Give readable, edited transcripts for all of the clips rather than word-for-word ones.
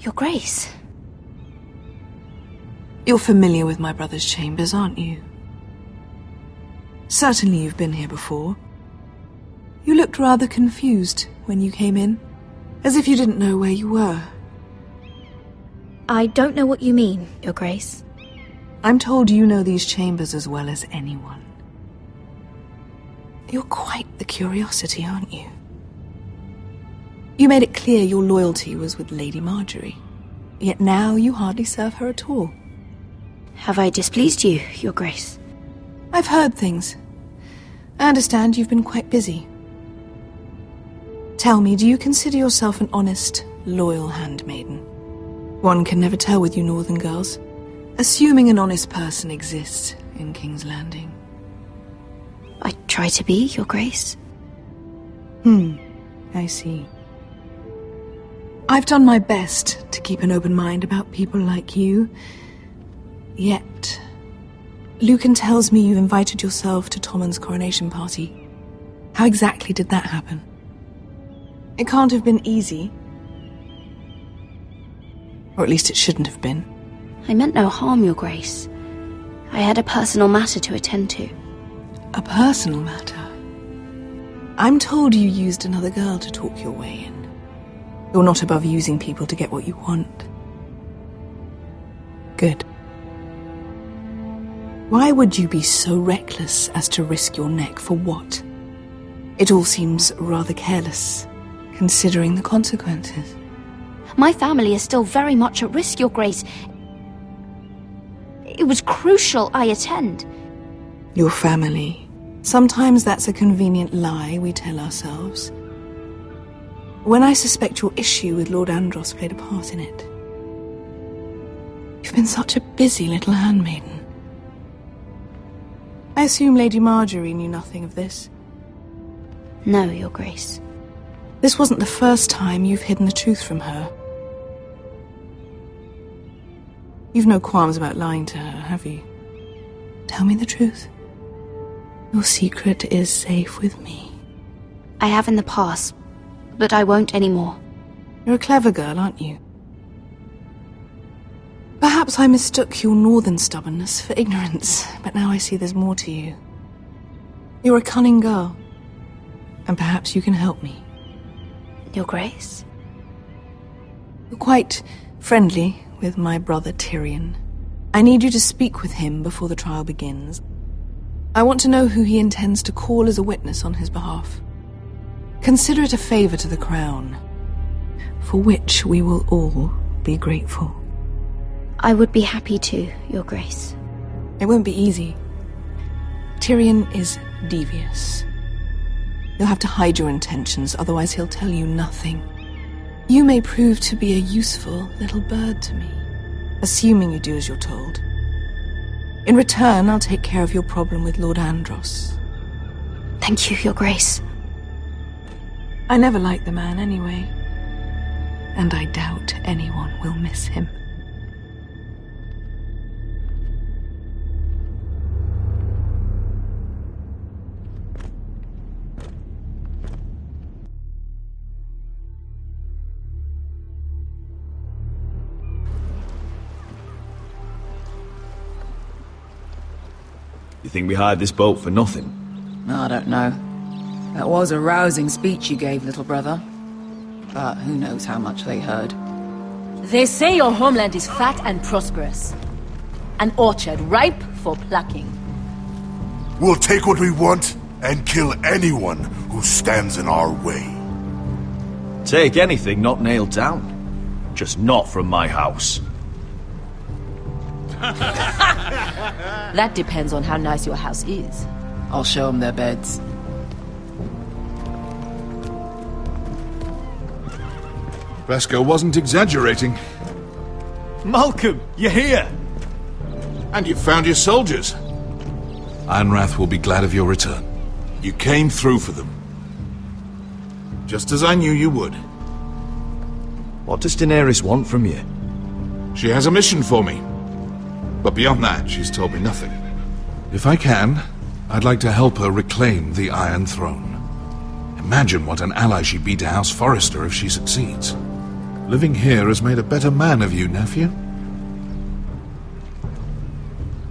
Your Grace. You're familiar with my brother's chambers, aren't you? Certainly you've been here before. You looked rather confused when you came in, as if you didn't know where you were. I don't know what you mean, Your Grace. I'm told you know these chambers as well as anyone. You're quite the curiosity, aren't you? You made it clear your loyalty was with Lady Marjorie, yet now you hardly serve her at all. Have I displeased you, Your Grace? I've heard things. I understand you've been quite busy. Tell me, do you consider yourself an honest, loyal handmaiden? One can never tell with you northern girls, assuming an honest person exists in King's Landing. I try to be, Your Grace. I see. I've done my best to keep an open mind about people like you. Yet, Lucan tells me you invited yourself to Tommen's coronation party. How exactly did that happen? It can't have been easy. Or at least it shouldn't have been. I meant no harm, Your Grace. I had a personal matter to attend to. A personal matter? I'm told you used another girl to talk your way in. You're not above using people to get what you want. Good. Why would you be so reckless as to risk your neck for what? It all seems rather careless, considering the consequences. My family is still very much at risk, Your Grace. It was crucial I attend. Your family. Sometimes that's a convenient lie we tell ourselves. When I suspect your issue with Lord Andros played a part in it. You've been such a busy little handmaiden. I assume Lady Marjorie knew nothing of this. No, Your Grace. This wasn't the first time you've hidden the truth from her. You've no qualms about lying to her, have you? Tell me the truth. Your secret is safe with me. I have in the past, but I won't anymore. You're a clever girl, aren't you? Perhaps I mistook your northern stubbornness for ignorance, but now I see there's more to you. You're a cunning girl, and perhaps you can help me. Your Grace? You're quite friendly with my brother Tyrion. I need you to speak with him before the trial begins. I want to know who he intends to call as a witness on his behalf. Consider it a favor to the crown, for which we will all be grateful. I would be happy to, Your Grace. It won't be easy. Tyrion is devious. You'll have to hide your intentions, otherwise he'll tell you nothing. You may prove to be a useful little bird to me, assuming you do as you're told. In return, I'll take care of your problem with Lord Andros. Thank you, Your Grace. I never liked the man anyway, and I doubt anyone will miss him. You think we hired this boat for nothing? I don't know. That was a rousing speech you gave, little brother. But who knows how much they heard. They say your homeland is fat and prosperous. An orchard ripe for plucking. We'll take what we want and kill anyone who stands in our way. Take anything not nailed down. Just not from my house. That depends on how nice your house is. I'll show them their beds. Vasco wasn't exaggerating. Malcolm, you're here! And you found your soldiers. Ironrath will be glad of your return. You came through for them. Just as I knew you would. What does Daenerys want from you? She has a mission for me. But beyond that, she's told me nothing. If I can, I'd like to help her reclaim the Iron Throne. Imagine what an ally she'd be to House Forrester if she succeeds. Living here has made a better man of you, nephew.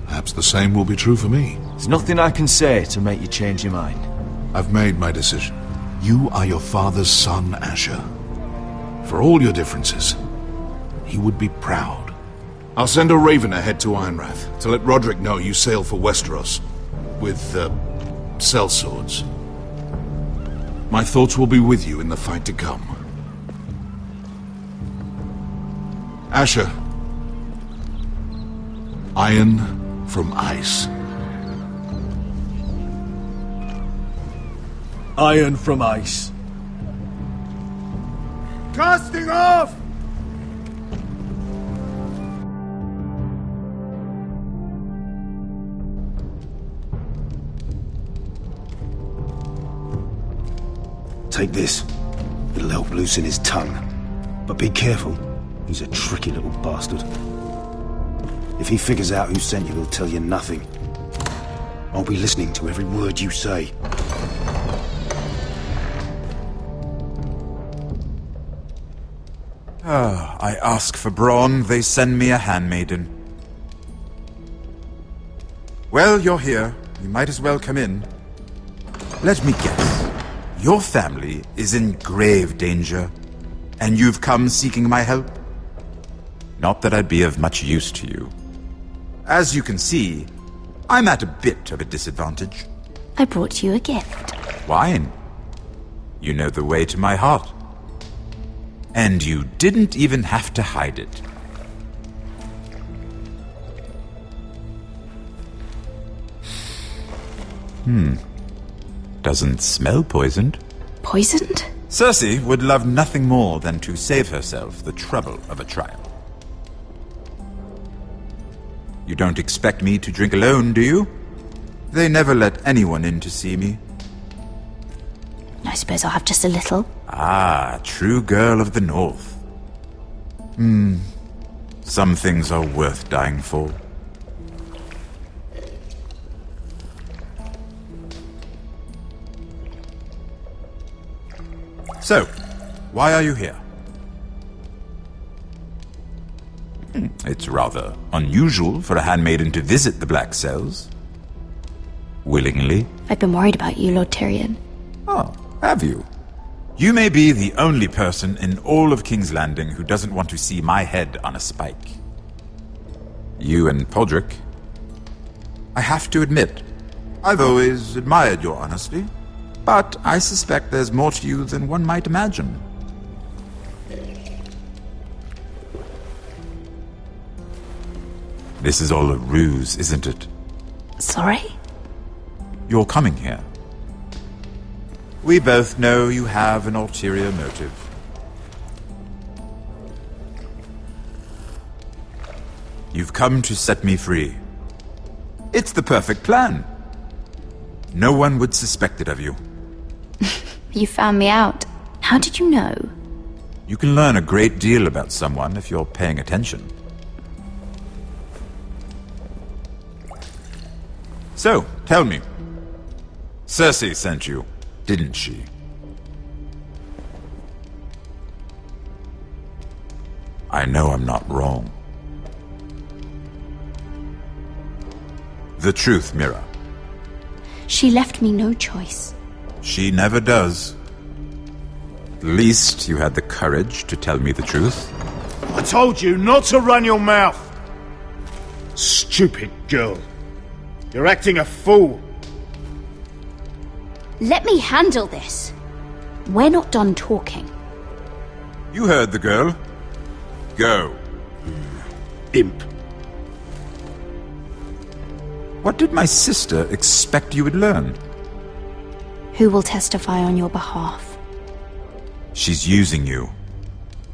Perhaps the same will be true for me. There's nothing I can say to make you change your mind. I've made my decision. You are your father's son, Asher. For all your differences, he would be proud. I'll send a raven ahead to Ironrath to let Roderick know you sail for Westeros with, sellswords. My thoughts will be with you in the fight to come. Asher. Iron from ice. Iron from ice. Casting off! Take this. It'll help loosen his tongue. But be careful. He's a tricky little bastard. If he figures out who sent you, he'll tell you nothing. I'll be listening to every word you say. I ask for brawn, they send me a handmaiden. Well, you're here. You might as well come in. Let me guess. Your family is in grave danger, and you've come seeking my help? Not that I'd be of much use to you. As you can see, I'm at a bit of a disadvantage. I brought you a gift. Wine. You know the way to my heart. And you didn't even have to hide it. Doesn't smell poisoned. Poisoned? Cersei would love nothing more than to save herself the trouble of a trial. You don't expect me to drink alone, do you? They never let anyone in to see me. I suppose I'll have just a little. Ah, true girl of the North. Some things are worth dying for. So, why are you here? It's rather unusual for a handmaiden to visit the Black Cells. Willingly? I've been worried about you, Lord Tyrion. Oh, have you? You may be the only person in all of King's Landing who doesn't want to see my head on a spike. You and Podrick. I have to admit, I've always admired your honesty, but I suspect there's more to you than one might imagine. This is all a ruse, isn't it? Sorry? You're coming here. We both know you have an ulterior motive. You've come to set me free. It's the perfect plan. No one would suspect it of you. You found me out. How did you know? You can learn a great deal about someone if you're paying attention. So, tell me. Cersei sent you, didn't she? I know I'm not wrong. The truth, Mira. She left me no choice. She never does. At least you had the courage to tell me the truth. I told you not to run your mouth! Stupid girl. You're acting a fool. Let me handle this. We're not done talking. You heard the girl. Go. Imp. What did my sister expect you would learn? Who will testify on your behalf? She's using you,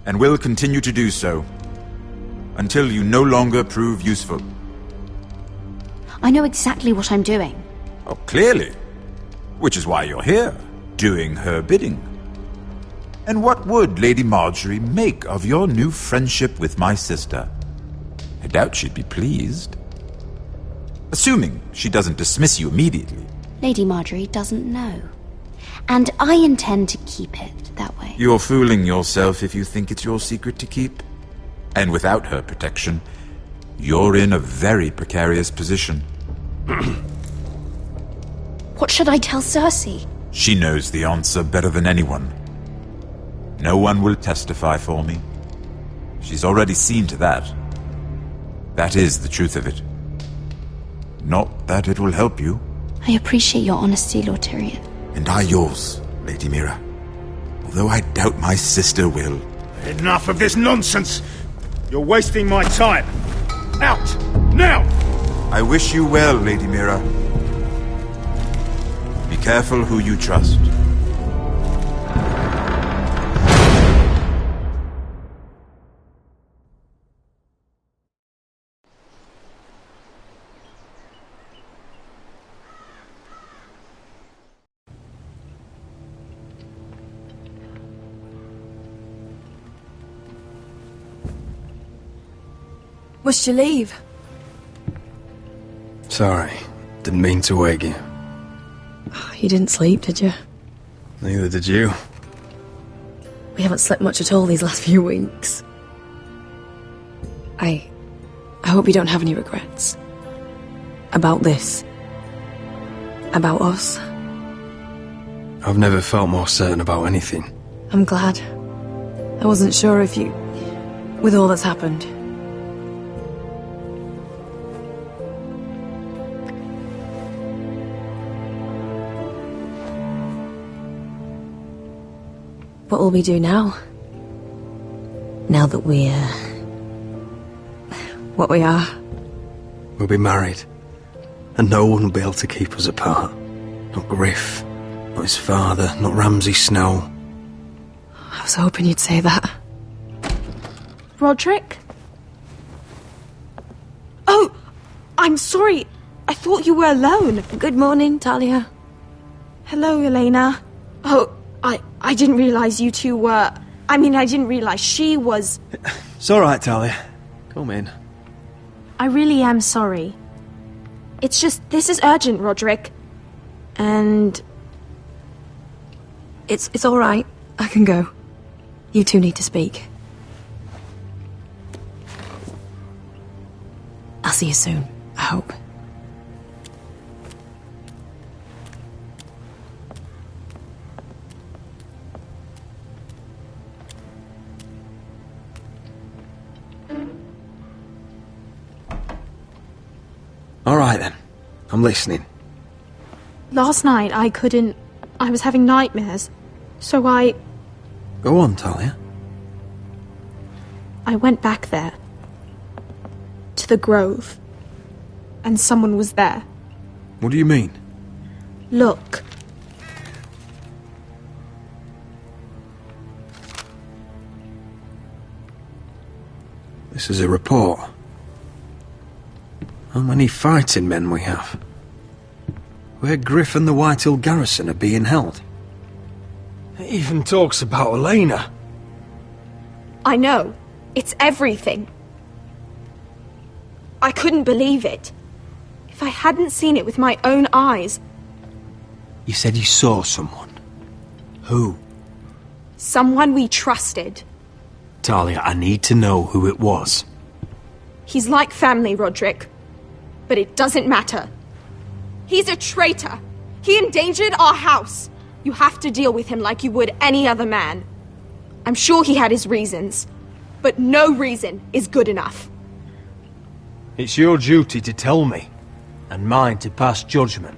and will continue to do so, until you no longer prove useful. I know exactly what I'm doing. Oh, clearly. Which is why you're here, doing her bidding. And what would Lady Marjorie make of your new friendship with my sister? I doubt she'd be pleased. Assuming she doesn't dismiss you immediately. Lady Marjorie doesn't know. And I intend to keep it that way. You're fooling yourself if you think it's your secret to keep. And without her protection, you're in a very precarious position. What should I tell Cersei? She knows the answer better than anyone. No one will testify for me. She's already seen to that. That is the truth of it. Not that it will help you. I appreciate your honesty, Lord Tyrion. And I yours, Lady Mira. Although I doubt my sister will. Enough of this nonsense! You're wasting my time! Out! Now! I wish you well, Lady Mira. Be careful who you trust. Must you leave? Sorry, didn't mean to wake you. You didn't sleep, did you? Neither did you. We haven't slept much at all these last few weeks. I hope you don't have any regrets. About this. About us. I've never felt more certain about anything. I'm glad. I wasn't sure if you... with all that's happened. What will we do now? Now that we're... what we are? We'll be married. And no one will be able to keep us apart. Not Griff, not his father, not Ramsay Snow. I was hoping you'd say that. Roderick? Oh! I'm sorry. I thought you were alone. Good morning, Talia. Hello, Elena. Oh, I didn't realize you two were... I didn't realize she was... It's alright, Talia. Come in. I really am sorry. It's just, this is urgent, Roderick. And... It's alright. I can go. You two need to speak. I'll see you soon, I hope. Alright then. I'm listening. Last night I was having nightmares. So I Go on, Talia. went back there. To the grove. And someone was there. What do you mean? Look. This is a report. How many fighting men we have? Where Griff and the Whitehill garrison are being held. It even talks about Elena. I know. It's everything. I couldn't believe it. If I hadn't seen it with my own eyes. You said you saw someone. Who? Someone we trusted. Talia, I need to know who it was. He's like family, Roderick. But it doesn't matter. He's a traitor. He endangered our house. You have to deal with him like you would any other man. I'm sure he had his reasons. But no reason is good enough. It's your duty to tell me, and mine to pass judgment.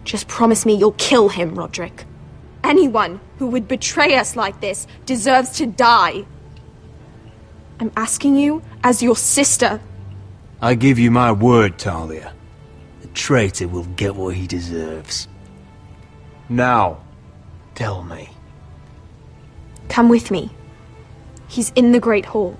Just promise me you'll kill him, Roderick. Anyone who would betray us like this deserves to die. I'm asking you as your sister. I give you my word, Talia. The traitor will get what he deserves. Now, tell me. Come with me. He's in the Great Hall.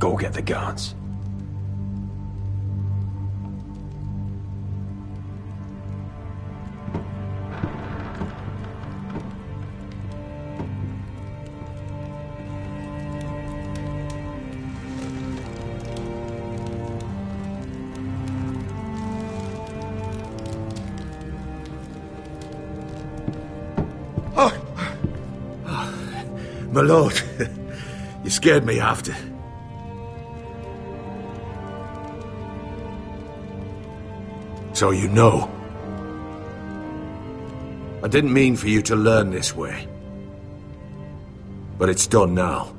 Go get the guards. My lord, you scared me after. So you know. I didn't mean for you to learn this way. But it's done now.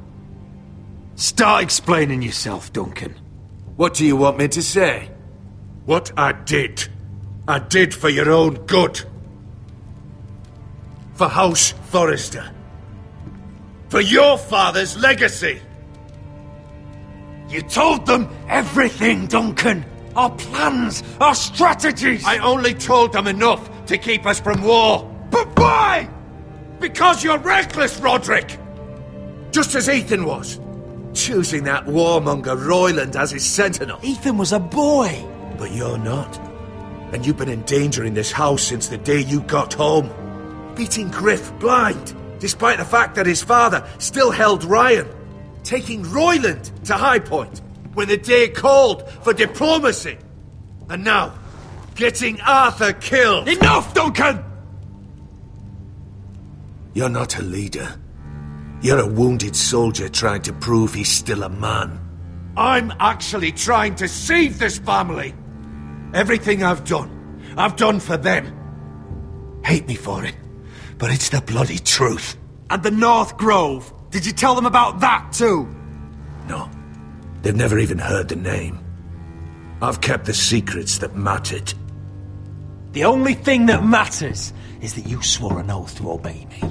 Start explaining yourself, Duncan. What do you want me to say? What I did for your own good. For House Forrester. For your father's legacy. You told them everything, Duncan. Our plans, our strategies. I only told them enough to keep us from war. But why? Because you're reckless, Roderick. Just as Ethan was. Choosing that warmonger Royland as his sentinel. Ethan was a boy. But you're not. And you've been endangering this house since the day you got home. Beating Griff blind, despite the fact that his father still held Ryan. Taking Royland to High Point when the day called for diplomacy. And now, getting Arthur killed. Enough, Duncan! You're not a leader. You're a wounded soldier trying to prove he's still a man. I'm actually trying to save this family. Everything I've done for them. Hate me for it, but it's the bloody truth. And the North Grove. Did you tell them about that too? No. They've never even heard the name. I've kept the secrets that mattered. The only thing that matters is that you swore an oath to obey me.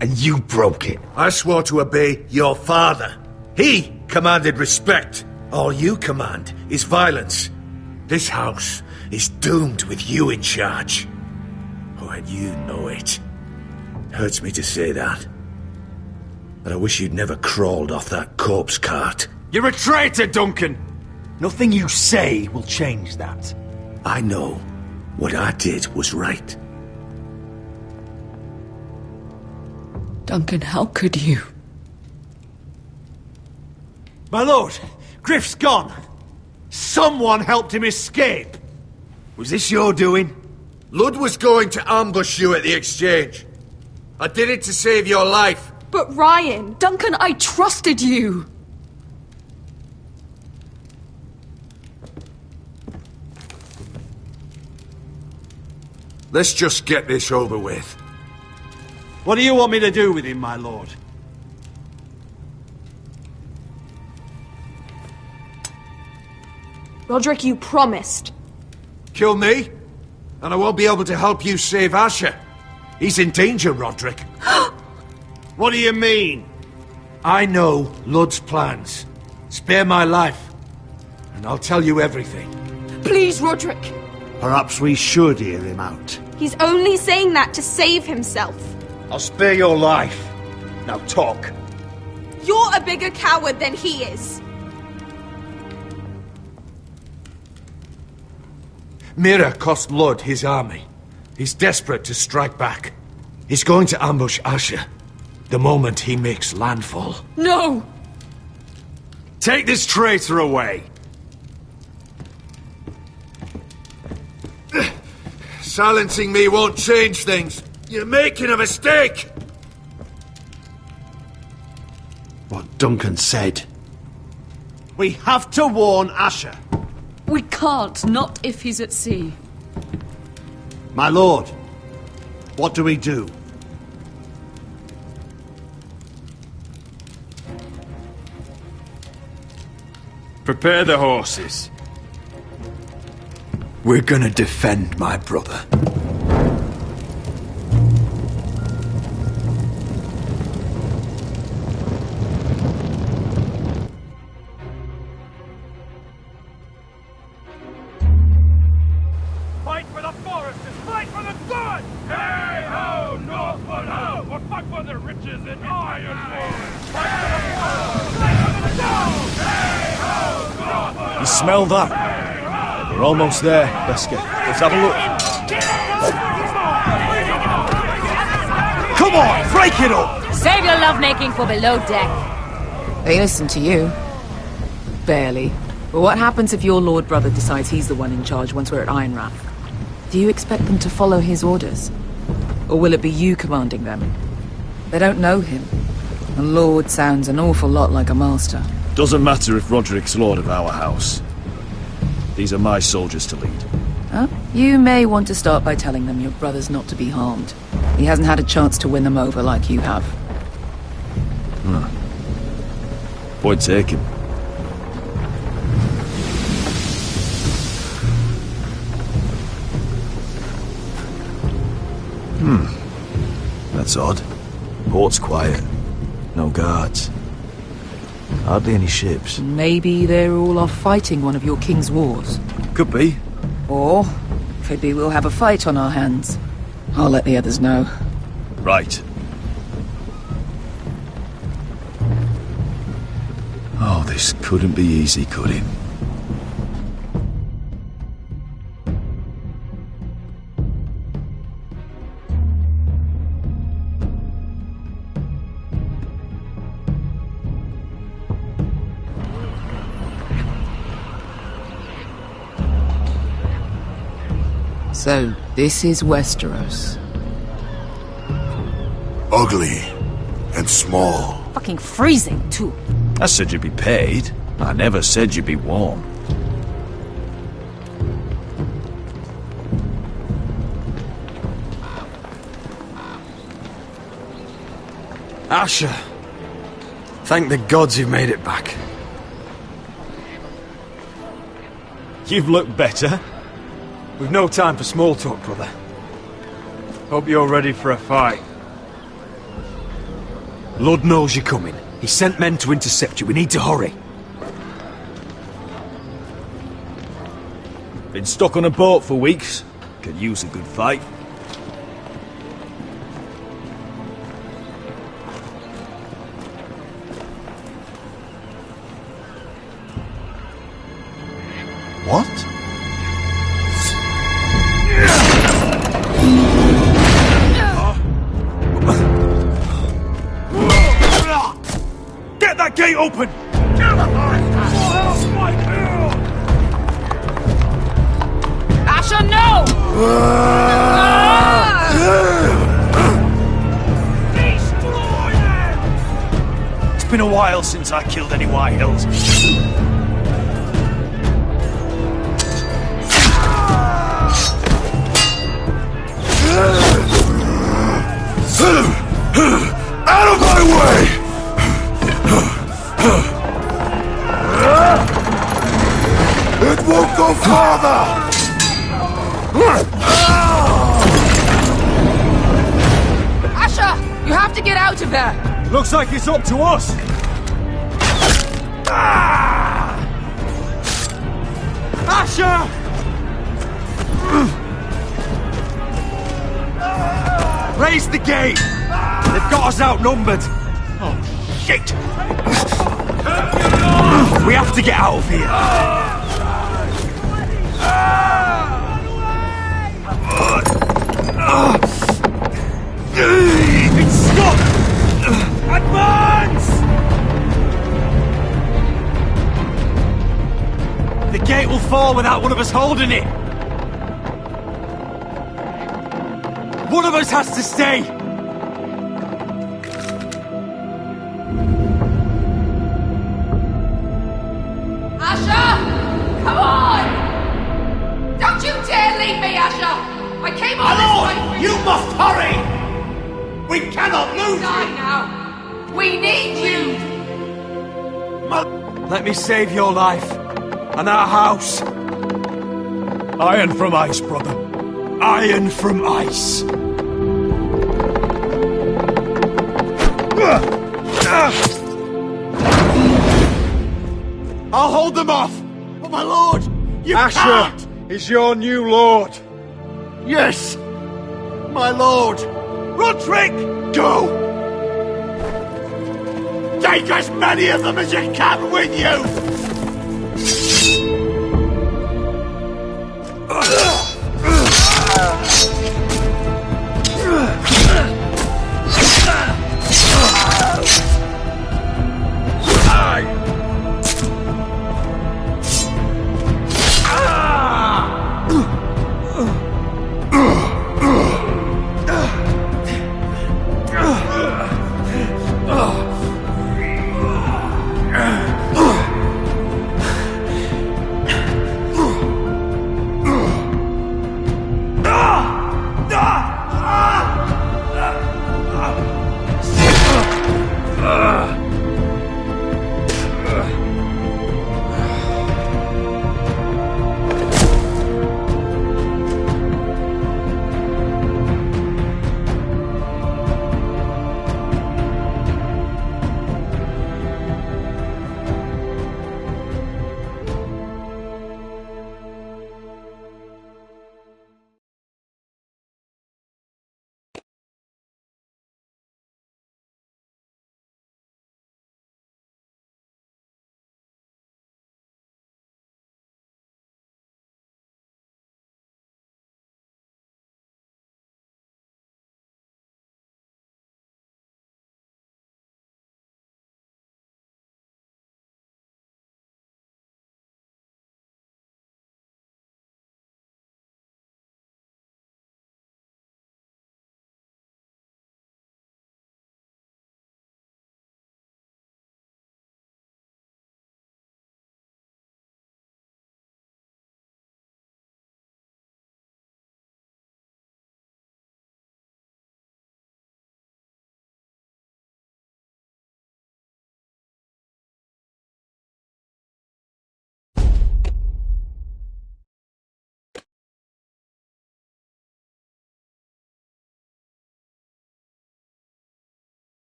And you broke it. I swore to obey your father. He commanded respect. All you command is violence. This house is doomed with you in charge. Oh, and you know it. Hurts me to say that. But I wish you'd never crawled off that corpse cart. You're a traitor, Duncan! Nothing you say will change that. I know what I did was right. Duncan, how could you? My lord, Griff's gone. Someone helped him escape. Was this your doing? Lud was going to ambush you at the exchange. I did it to save your life. But Ryan... Duncan, I trusted you! Let's just get this over with. What do you want me to do with him, my lord? Roderick, you promised. Kill me, and I won't be able to help you save Asher. He's in danger, Roderick. What do you mean? I know Lud's plans. Spare my life, and I'll tell you everything. Please, Roderick. Perhaps we should hear him out. He's only saying that to save himself. I'll spare your life. Now talk. You're a bigger coward than he is. Mira cost Lud his army. He's desperate to strike back. He's going to ambush Asher the moment he makes landfall. No! Take this traitor away. Silencing me won't change things. You're making a mistake! What Duncan said. We have to warn Asher. We can't, not if he's at sea. My lord, what do we do? Prepare the horses. We're gonna defend my brother. Fight for the Foresters! Fight for the good! Hey-ho, Northwood ho! Or fight for the riches in Ironwood! Fight for the Foresters! Fight for the Stone! Hey-ho! You smell that? We're almost there, Beskar. Let's have a look. Come on, break it up! Save your lovemaking for below deck. They listen to you. Barely. But what happens if your lord brother decides he's the one in charge once we're at Ironrath? Do you expect them to follow his orders? Or will it be you commanding them? They don't know him. A lord sounds an awful lot like a master. Doesn't matter if Roderick's lord of our house. These are my soldiers to lead. Huh? You may want to start by telling them your brother's not to be harmed. He hasn't had a chance to win them over like you have. Point taken. That's odd. Port's quiet. No guards. Hardly any ships. Maybe they're all off fighting one of your king's wars. Could be. Or could be we'll have a fight on our hands. I'll let the others know. Right. Oh, this couldn't be easy, could it? So, this is Westeros. Ugly and small. Fucking freezing, too. I said you'd be paid. I never said you'd be warm. Asher. Thank the gods you've made it back. You've looked better. We've no time for small talk, brother. Hope you're ready for a fight. Lord knows you're coming. He sent men to intercept you. We need to hurry. Been stuck on a boat for weeks. Could use a good fight. What? Get that gate open! Asher, no! It's been a while since I killed any White Hills. Out of my way! It won't go farther! Asher! You have to get out of there! Looks like it's up to us! Asher! Raise the gate! They've got us outnumbered! Oh, shit! We have to get out of here! It's stuck! Advance! The gate will fall without one of us holding it! One of us has to stay! Asher! Come on! Don't you dare leave me, Asher! I came on this way! You must hurry! We cannot lose Die now! We need you! Let me save your life. And our house. Iron from ice, brother. Iron from ice. I'll hold them off! Oh, my lord! You Asher can't! is your new lord. Yes! My lord! Roderick! Go! Take as many of them as you can with you!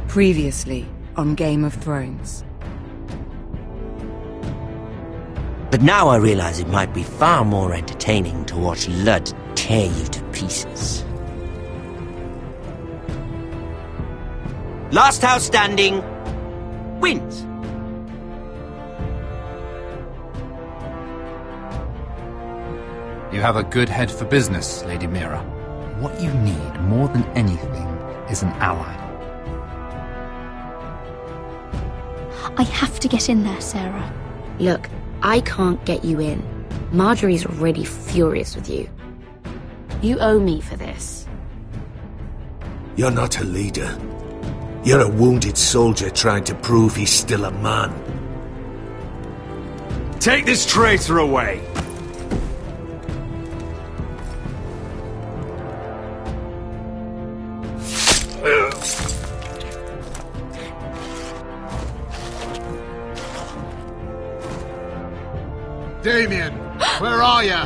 Previously on Game of Thrones. But now I realize it might be far more entertaining to watch Ludd tear you to pieces. Last house standing wins. You have a good head for business, Lady Mira. What you need more than anything is an ally. I have to get in there, Sarah. Look, I can't get you in. Marjorie's already furious with you. You owe me for this. You're not a leader. You're a wounded soldier trying to prove he's still a man. Take this traitor away! Damien, where are you?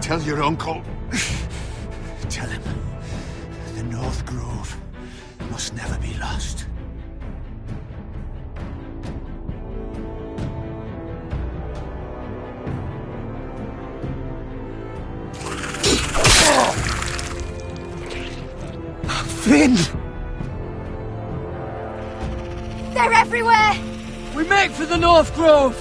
Tell your uncle. Tell him the North Grove must never be lost. Finn! They're everywhere! We make for the North Grove!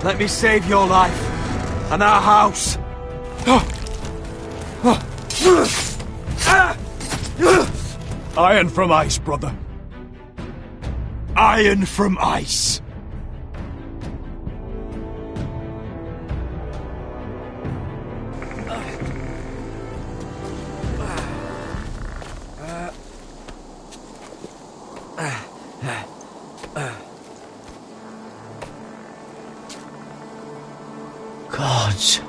Let me save your life and our house. Iron from ice, brother. Iron from ice. Gods.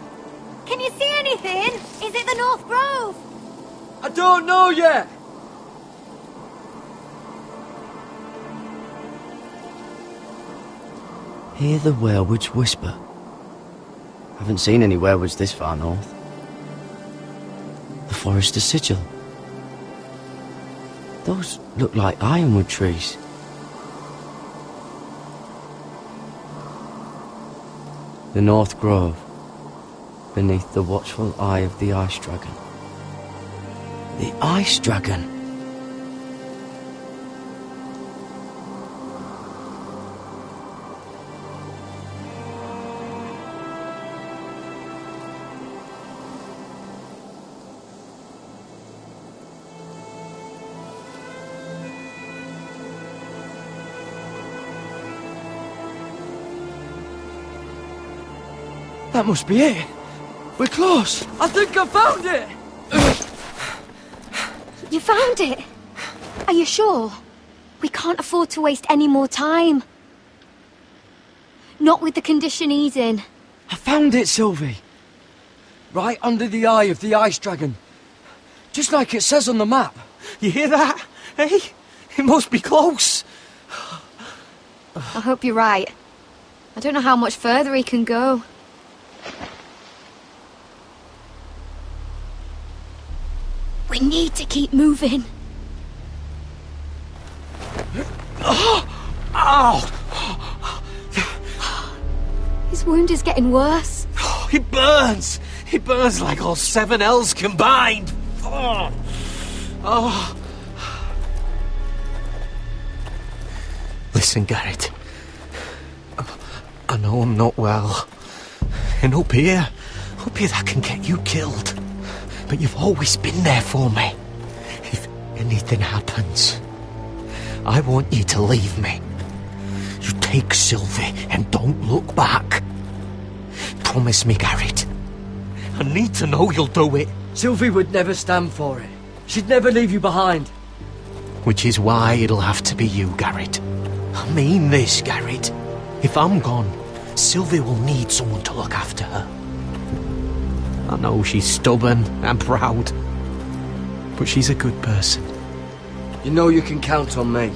Can you see anything? Is it the North Grove? I don't know yet! Hear the werewolves whisper. Haven't seen any werewolves this far north. The Forester's Sigil. Those look like ironwood trees. The North Grove, beneath the watchful eye of the Ice Dragon. The Ice Dragon! That must be it. We're close. I think I found it. You found it? Are you sure? We can't afford to waste any more time. Not with the condition he's in. I found it, Sylvie. Right under the eye of the Ice Dragon. Just like it says on the map. You hear that? Hey? It must be close. I hope you're right. I don't know how much further he can go. We need to keep moving. Ow! His wound is getting worse. It burns! It burns like all 7 L's combined! Oh. Listen, Garrett. I know I'm not well. And up here that can get you killed. But you've always been there for me. If anything happens, I want you to leave me. You take Sylvie and don't look back. Promise me, Garrett. I need to know you'll do it. Sylvie would never stand for it. She'd never leave you behind. Which is why it'll have to be you, Garrett. I mean this, Garrett. If I'm gone, Sylvie will need someone to look after her. I know she's stubborn and proud, but she's a good person. You know you can count on me.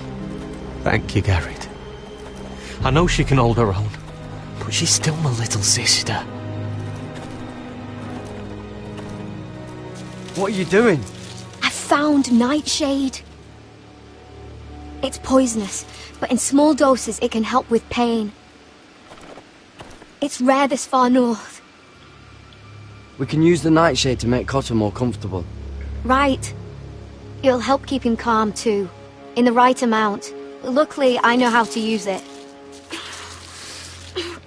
Thank you, Garrett. I know she can hold her own, but she's still my little sister. What are you doing? I found nightshade. It's poisonous, but in small doses it can help with pain. It's rare this far north. We can use the nightshade to make Cotter more comfortable. Right. It'll help keep him calm too, in the right amount. Luckily, I know how to use it.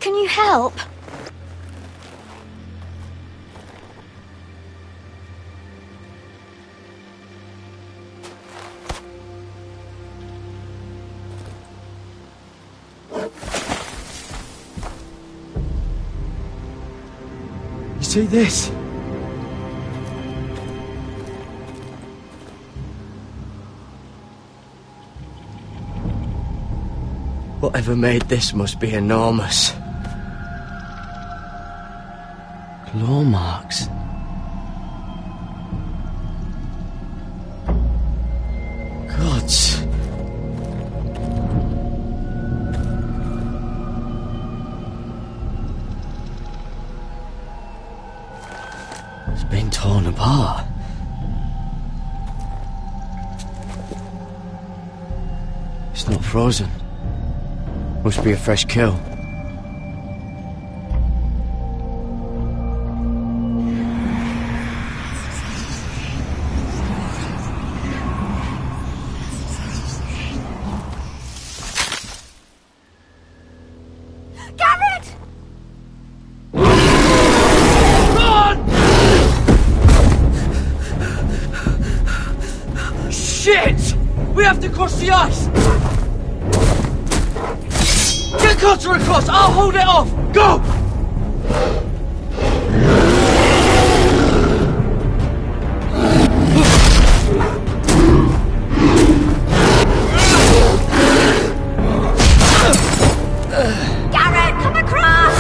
Can you help? You see this? Whatever made this must be enormous. Claw marks. Gods. It's been torn apart. It's not frozen. Must be a fresh kill. Garrett! Run! Shit! We have to cross the ice! Get Cotter across! I'll hold it off! Go! Garrett, come across!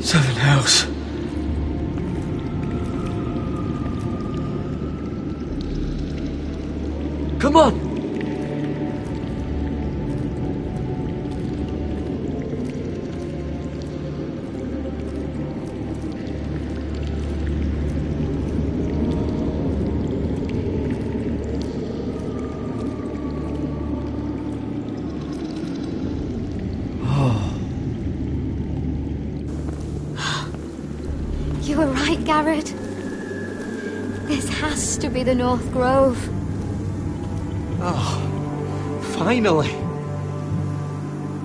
Seven Hells. Come on! You were right, Garrett. This has to be the North Grove. Oh, finally.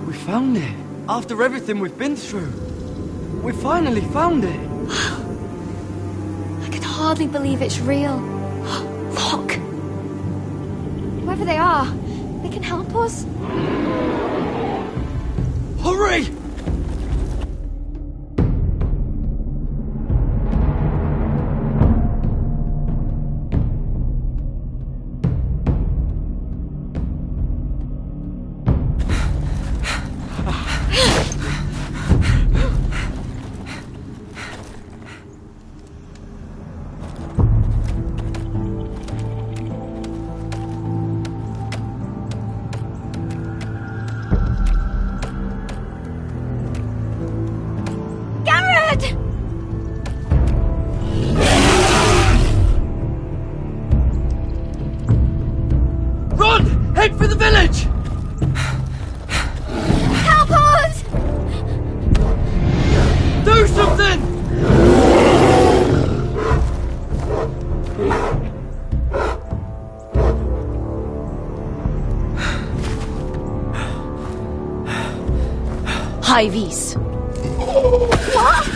We found it. After everything we've been through. We finally found it. I can hardly believe it's real. Look! Whoever they are, they can help us. Hurry! High vis. What?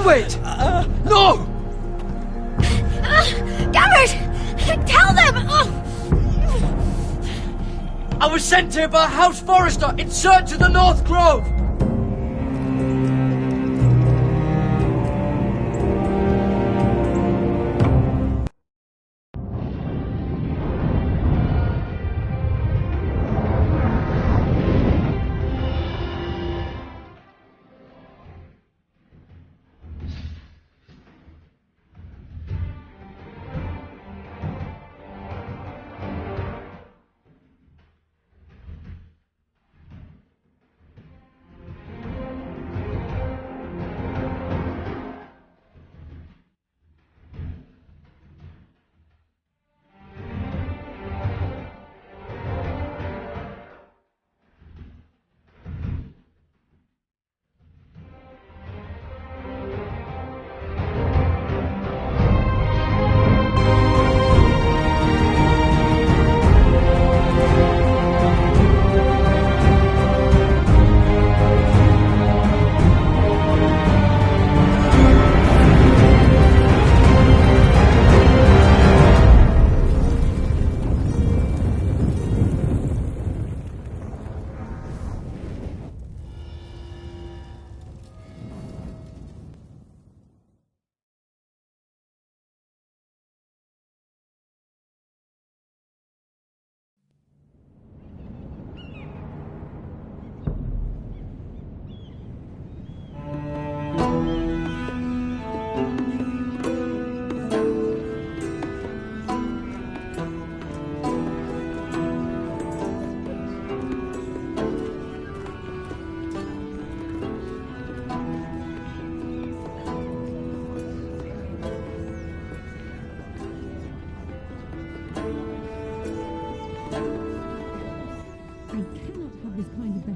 Wait! No! Garrett! Tell them! I was sent here by House Forrester in search of the North Grove!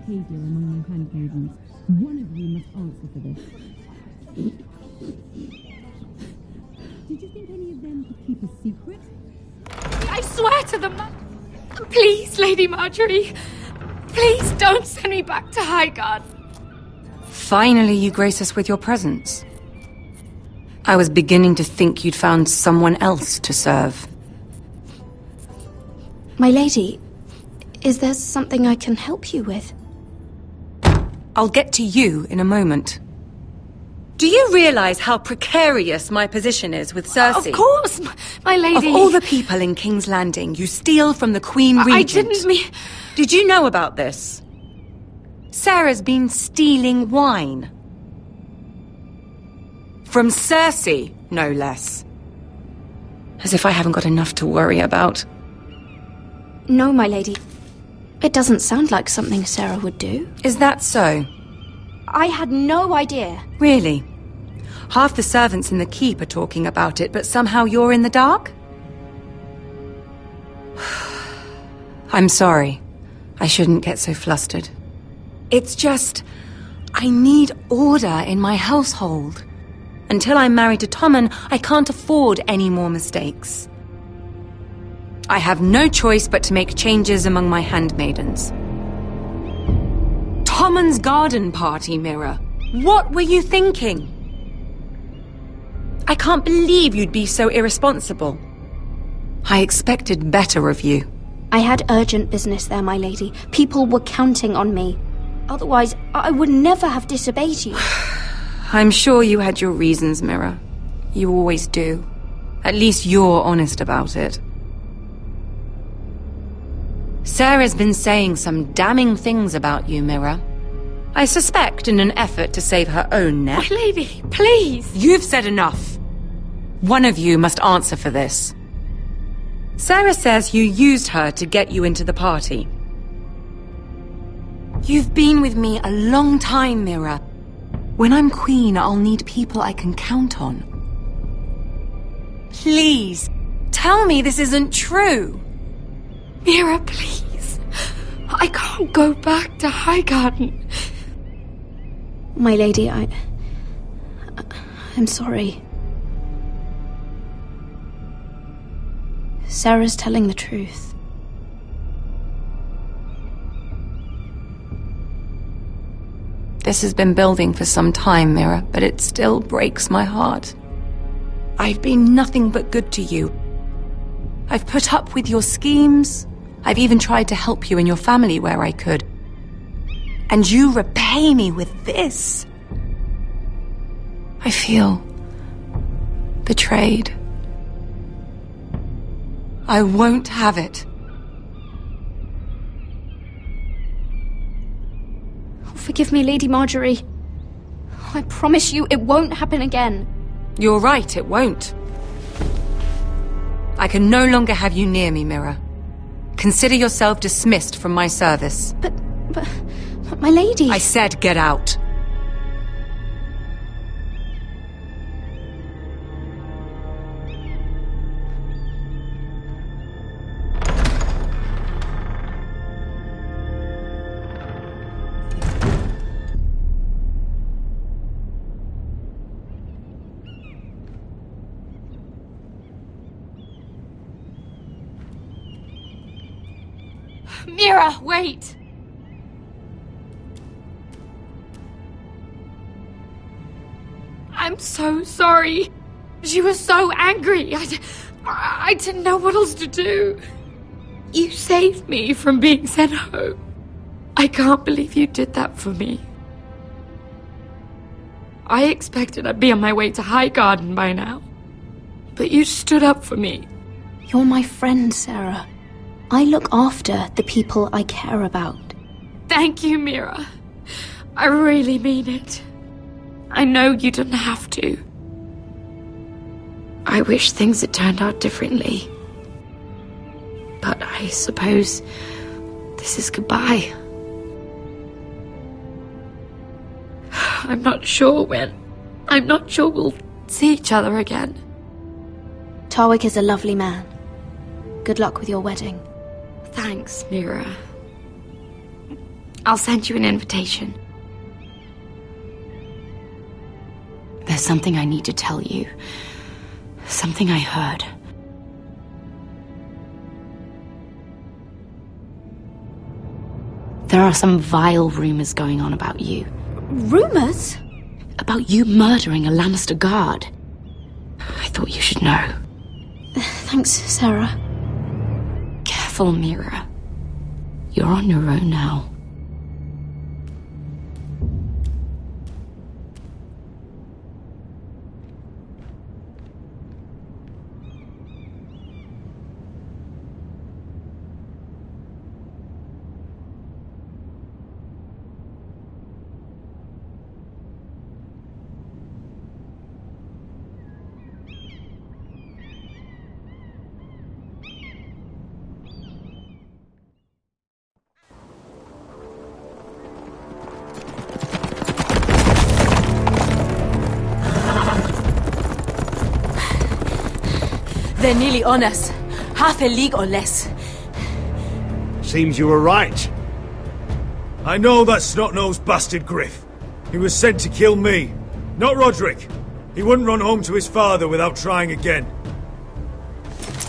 behavior among your handmaidens. One of you must answer for this. Did you think any of them could keep a secret? I swear to them. Please, Lady Marjorie. Please don't send me back to Highgarden. Finally, you grace us with your presence. I was beginning to think you'd found someone else to serve. My lady, is there something I can help you with? I'll get to you in a moment. Do you realize how precarious my position is with Cersei? Of course, my lady. Of all the people in King's Landing, you steal from the Queen Regent. I didn't mean... Did you know about this? Sarah's been stealing wine. From Cersei, no less. As if I haven't got enough to worry about. No, my lady. It doesn't sound like something Sarah would do. Is that so? I had no idea. Really? Half the servants in the keep are talking about it, but somehow you're in the dark? I'm sorry. I shouldn't get so flustered. It's just... I need order in my household. Until I'm married to Tommen, I can't afford any more mistakes. I have no choice but to make changes among my handmaidens. Tommen's garden party, Mira. What were you thinking? I can't believe you'd be so irresponsible. I expected better of you. I had urgent business there, my lady. People were counting on me. Otherwise, I would never have disobeyed you. I'm sure you had your reasons, Mira. You always do. At least you're honest about it. Sarah's been saying some damning things about you, Mira. I suspect in an effort to save her own neck. My lady, please! You've said enough. One of you must answer for this. Sarah says you used her to get you into the party. You've been with me a long time, Mira. When I'm queen, I'll need people I can count on. Please, tell me this isn't true. Mira, please. I can't go back to Highgarden. My lady, I'm sorry. Sarah's telling the truth. This has been building for some time, Mira, but it still breaks my heart. I've been nothing but good to you. I've put up with your schemes. I've even tried to help you and your family where I could. And you repay me with this. I feel betrayed. I won't have it. Forgive me, Lady Marjorie. I promise you it won't happen again. You're right, it won't. I can no longer have you near me, Mira. Consider yourself dismissed from my service. But my lady... I said get out. Mira, wait! I'm so sorry. She was so angry. I didn't know what else to do. You saved me from being sent home. I can't believe you did that for me. I expected I'd be on my way to Highgarden by now. But you stood up for me. You're my friend, Sarah. I look after the people I care about. Thank you, Mira. I really mean it. I know you didn't have to. I wish things had turned out differently. But I suppose this is goodbye. I'm not sure when. I'm not sure we'll see each other again. Tarwick is a lovely man. Good luck with your wedding. Thanks, Mira. I'll send you an invitation. There's something I need to tell you. Something I heard. There are some vile rumors going on about you. Rumors? About you murdering a Lannister guard. I thought you should know. Thanks, Sarah. Careful, Mira. You're on your own now. They're nearly on us. Half a league or less. Seems you were right. I know that snot-nosed bastard Griff. He was sent to kill me, not Roderick. He wouldn't run home to his father without trying again.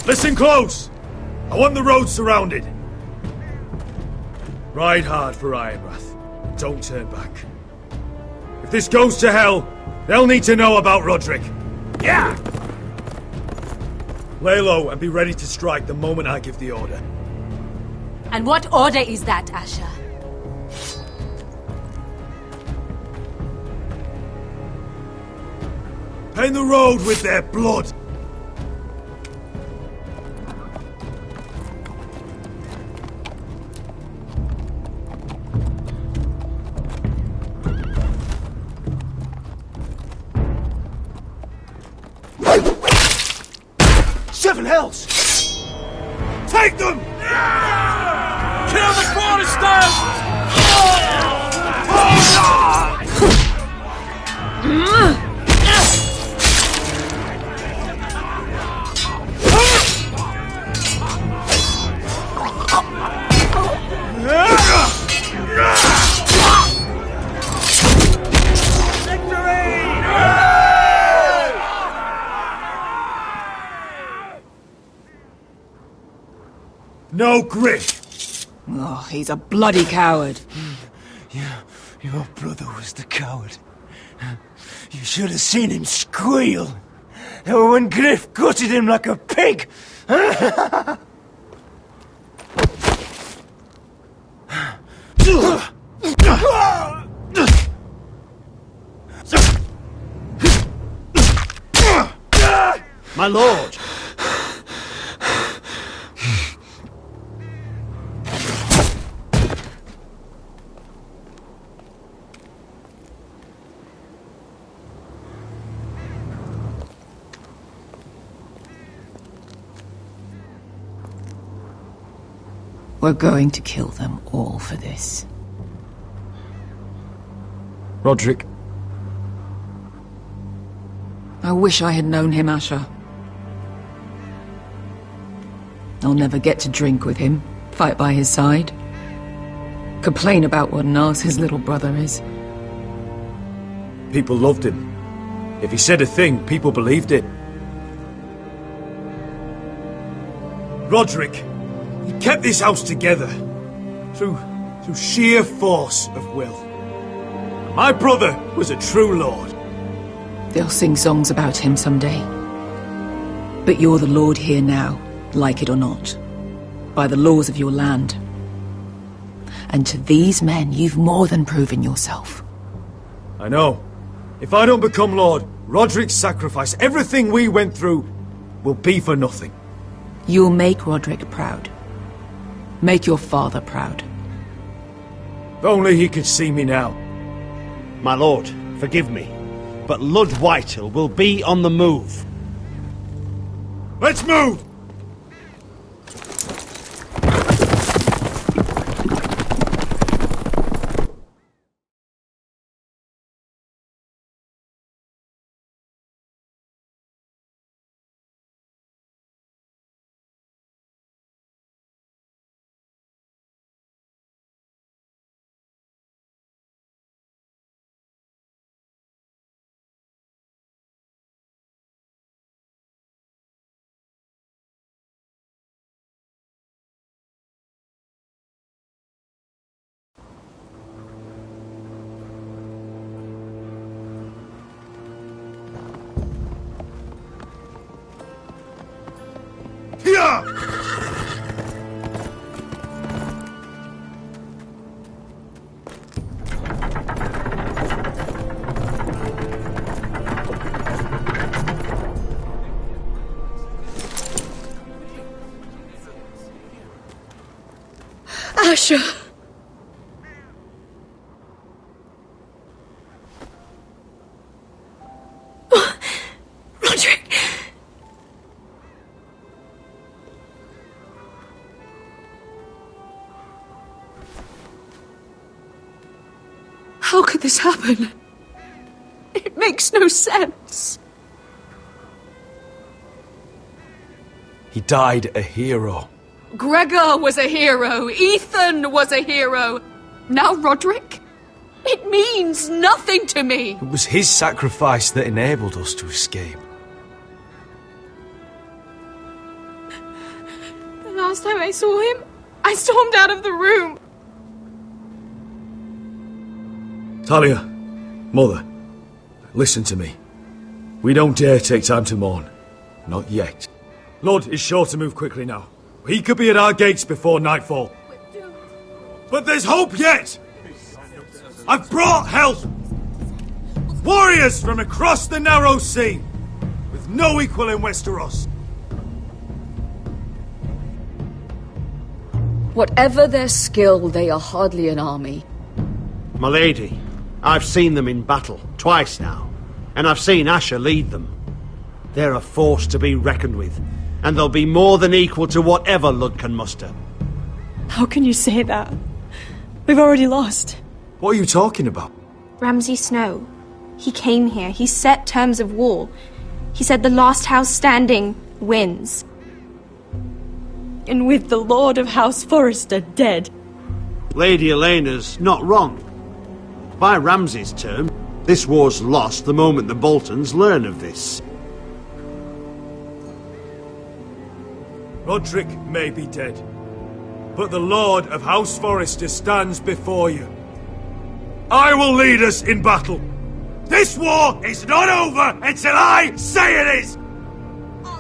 Listen close! I want the road surrounded. Ride hard for Ironrath. Don't turn back. If this goes to hell, they'll need to know about Roderick. Yeah! Lay low and be ready to strike the moment I give the order. And what order is that, Asher? Paint the road with their blood! Seven hells! Take them! Kill the cornerstones! No Griff! Oh, he's a bloody coward. Your brother was the coward. You should have seen him squeal when Griff gutted him like a pig. My lord! We're going to kill them all for this. Roderick. I wish I had known him, Asher. I'll never get to drink with him, fight by his side, complain about what an arse his little brother is. People loved him. If he said a thing, people believed it. Roderick, he kept this house together through sheer force of will. My brother was a true lord. They'll sing songs about him someday. But you're the lord here now, like it or not, by the laws of your land. And to these men, you've more than proven yourself. I know. If I don't become lord, Roderick's sacrifice, everything we went through, will be for nothing. You'll make Roderick proud. Make your father proud. If only he could see me now. My lord, forgive me, but Lud Whitehill will be on the move. Let's move! Asher! Roderick! How could this happen? It makes no sense. He died a hero. Gregor was a hero. Ethan was a hero. Now Roderick? It means nothing to me. It was his sacrifice that enabled us to escape. The last time I saw him, I stormed out of the room. Talia, Mother, listen to me. We don't dare take time to mourn. Not yet. Lord is sure to move quickly now. He could be at our gates before nightfall. But there's hope yet! I've brought help! Warriors from across the narrow sea, with no equal in Westeros. Whatever their skill, they are hardly an army. My lady, I've seen them in battle, twice now, and I've seen Asher lead them. They're a force to be reckoned with, and they'll be more than equal to whatever Lud can muster. How can you say that? We've already lost. What are you talking about? Ramsay Snow. He came here. He set terms of war. He said the last house standing wins. And with the Lord of House Forrester dead. Lady Elena's not wrong. By Ramsay's term, this war's lost the moment the Boltons learn of this. Roderick may be dead, but the Lord of House Forrester stands before you. I will lead us in battle. This war is not over until I say it is!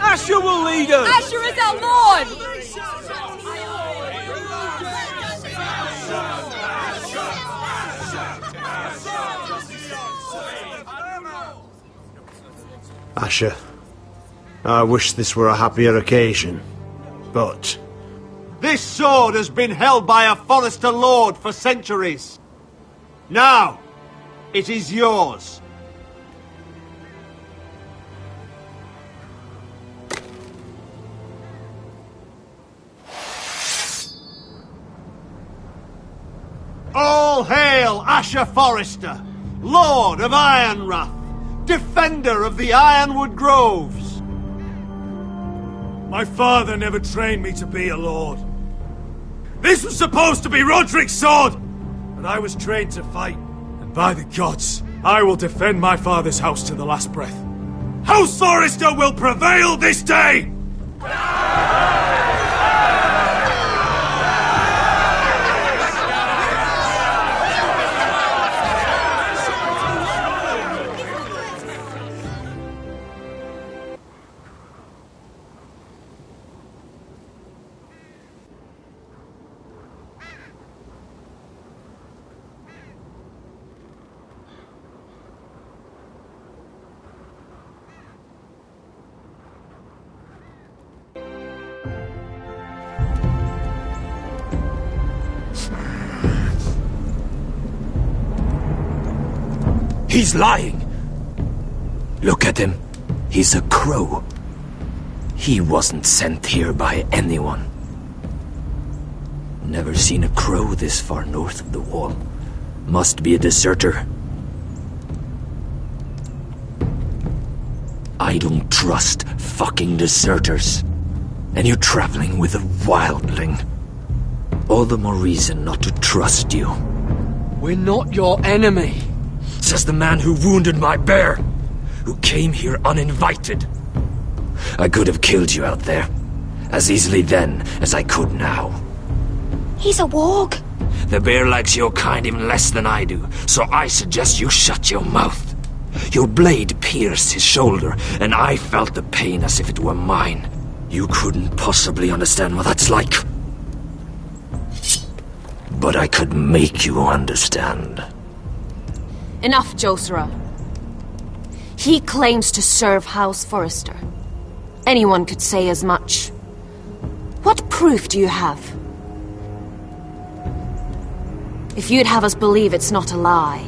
Asher will lead us! Asher is our lord! Asher, I wish this were a happier occasion, but... This sword has been held by a Forester Lord for centuries. Now, it is yours. All hail Asher Forester, Lord of Ironrath, defender of the Ironwood Groves. My father never trained me to be a lord. This was supposed to be Roderick's sword, but I was trained to fight. And by the gods, I will defend my father's house to the last breath. House Forester will prevail this day! He's lying! Look at him. He's a crow. He wasn't sent here by anyone. Never seen a crow this far north of the wall. Must be a deserter. I don't trust fucking deserters. And you're traveling with a wildling. All the more reason not to trust you. We're not your enemy. Says the man who wounded my bear, who came here uninvited. I could have killed you out there, as easily then as I could now. He's a warg. The bear likes your kind even less than I do, so I suggest you shut your mouth. Your blade pierced his shoulder, and I felt the pain as if it were mine. You couldn't possibly understand what that's like. But I could make you understand. Enough, Josera. He claims to serve House Forester. Anyone could say as much. What proof do you have? If you'd have us believe it's not a lie.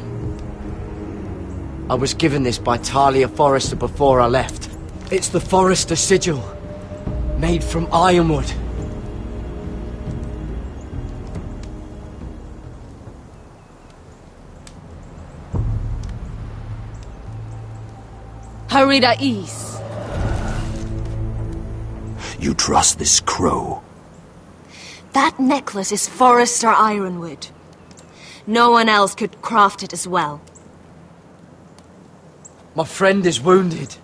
I was given this by Talia Forester before I left. It's the Forester sigil, made from ironwood. Harida East. You trust this crow? That necklace is Forester Ironwood. No one else could craft it as well. My friend is wounded.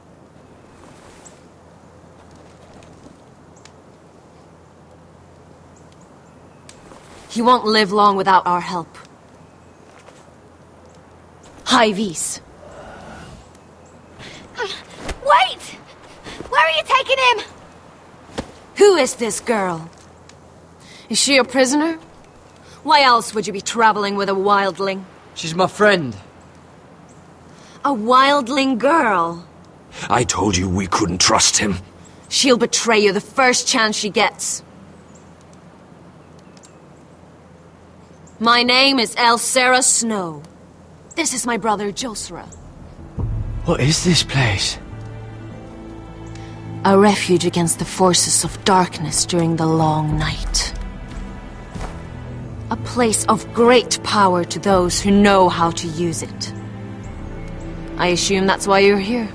He won't live long without our help. Hyvis. Wait! Where are you taking him? Who is this girl? Is she a prisoner? Why else would you be traveling with a wildling? She's my friend. A wildling girl? I told you we couldn't trust him. She'll betray you the first chance she gets. My name is Elsera Snow. This is my brother Josera. What is this place? A refuge against the forces of darkness during the long night. A place of great power to those who know how to use it. I assume that's why you're here.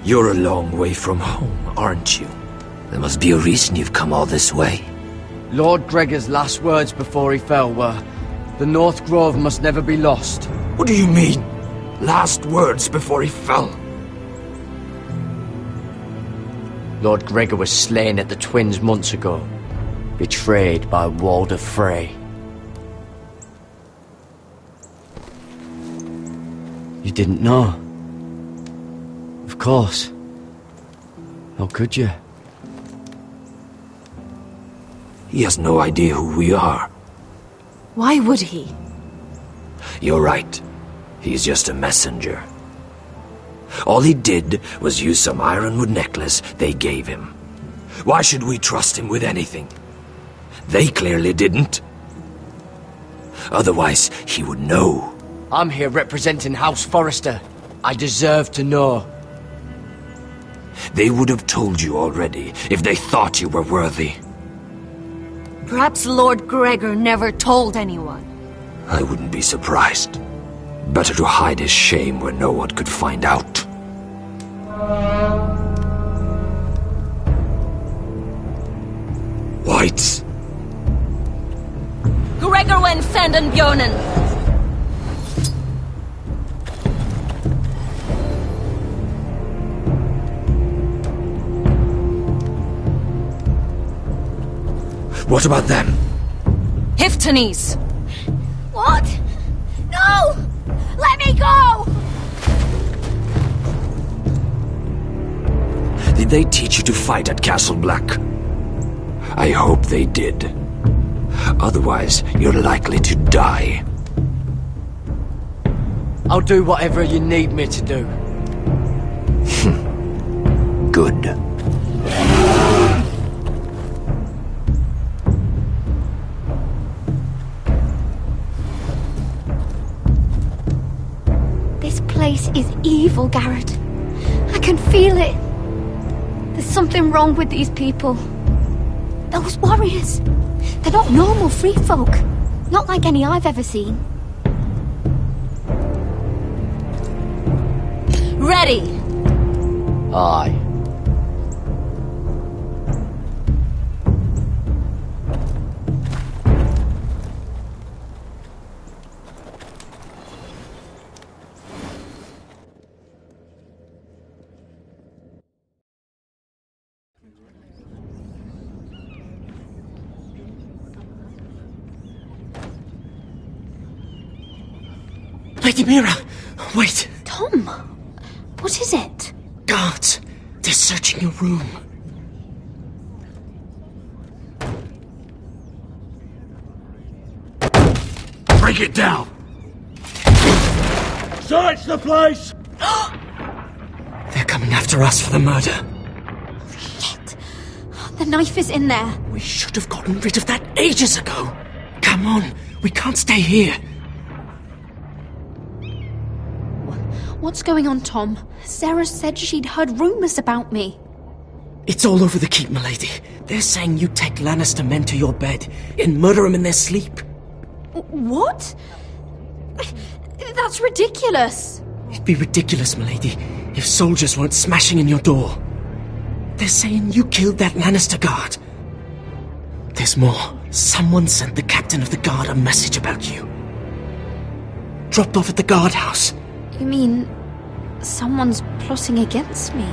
You're a long way from home, aren't you? There must be a reason you've come all this way. Lord Gregor's last words before he fell were, "The North Grove must never be lost." What do you mean? Last words before he fell? Lord Gregor was slain at the Twins months ago, betrayed by Walder Frey. You didn't know? Of course. How could you? He has no idea who we are. Why would he? You're right. He's just a messenger. All he did was use some ironwood necklace they gave him. Why should we trust him with anything? They clearly didn't. Otherwise, he would know. I'm here representing House Forrester. I deserve to know. They would have told you already if they thought you were worthy. Perhaps Lord Gregor never told anyone. I wouldn't be surprised. Better to hide his shame where no one could find out. Whites. Gregor went senden Björnen. What about them? Hiftanes. What? No! Let me go! Did they teach you to fight at Castle Black? I hope they did. Otherwise, you're likely to die. I'll do whatever you need me to do. Good. This place is evil, Garrett. I can feel it. There's something wrong with these people. Those warriors. They're not normal free folk. Not like any I've ever seen. Ready! Aye. Lady Mira, wait. Tom, what is it? Guards, they're searching your room. Break it down! Search the place! They're coming after us for the murder. Shit. The knife is in there. We should have gotten rid of that ages ago. Come on, we can't stay here. What's going on, Tom? Sarah said she'd heard rumours about me. It's all over the keep, milady. They're saying you take Lannister men to your bed and murder them in their sleep. What? That's ridiculous. It'd be ridiculous, milady, if soldiers weren't smashing in your door. They're saying you killed that Lannister guard. There's more. Someone sent the captain of the guard a message about you. Dropped off at the guardhouse. You mean someone's plotting against me?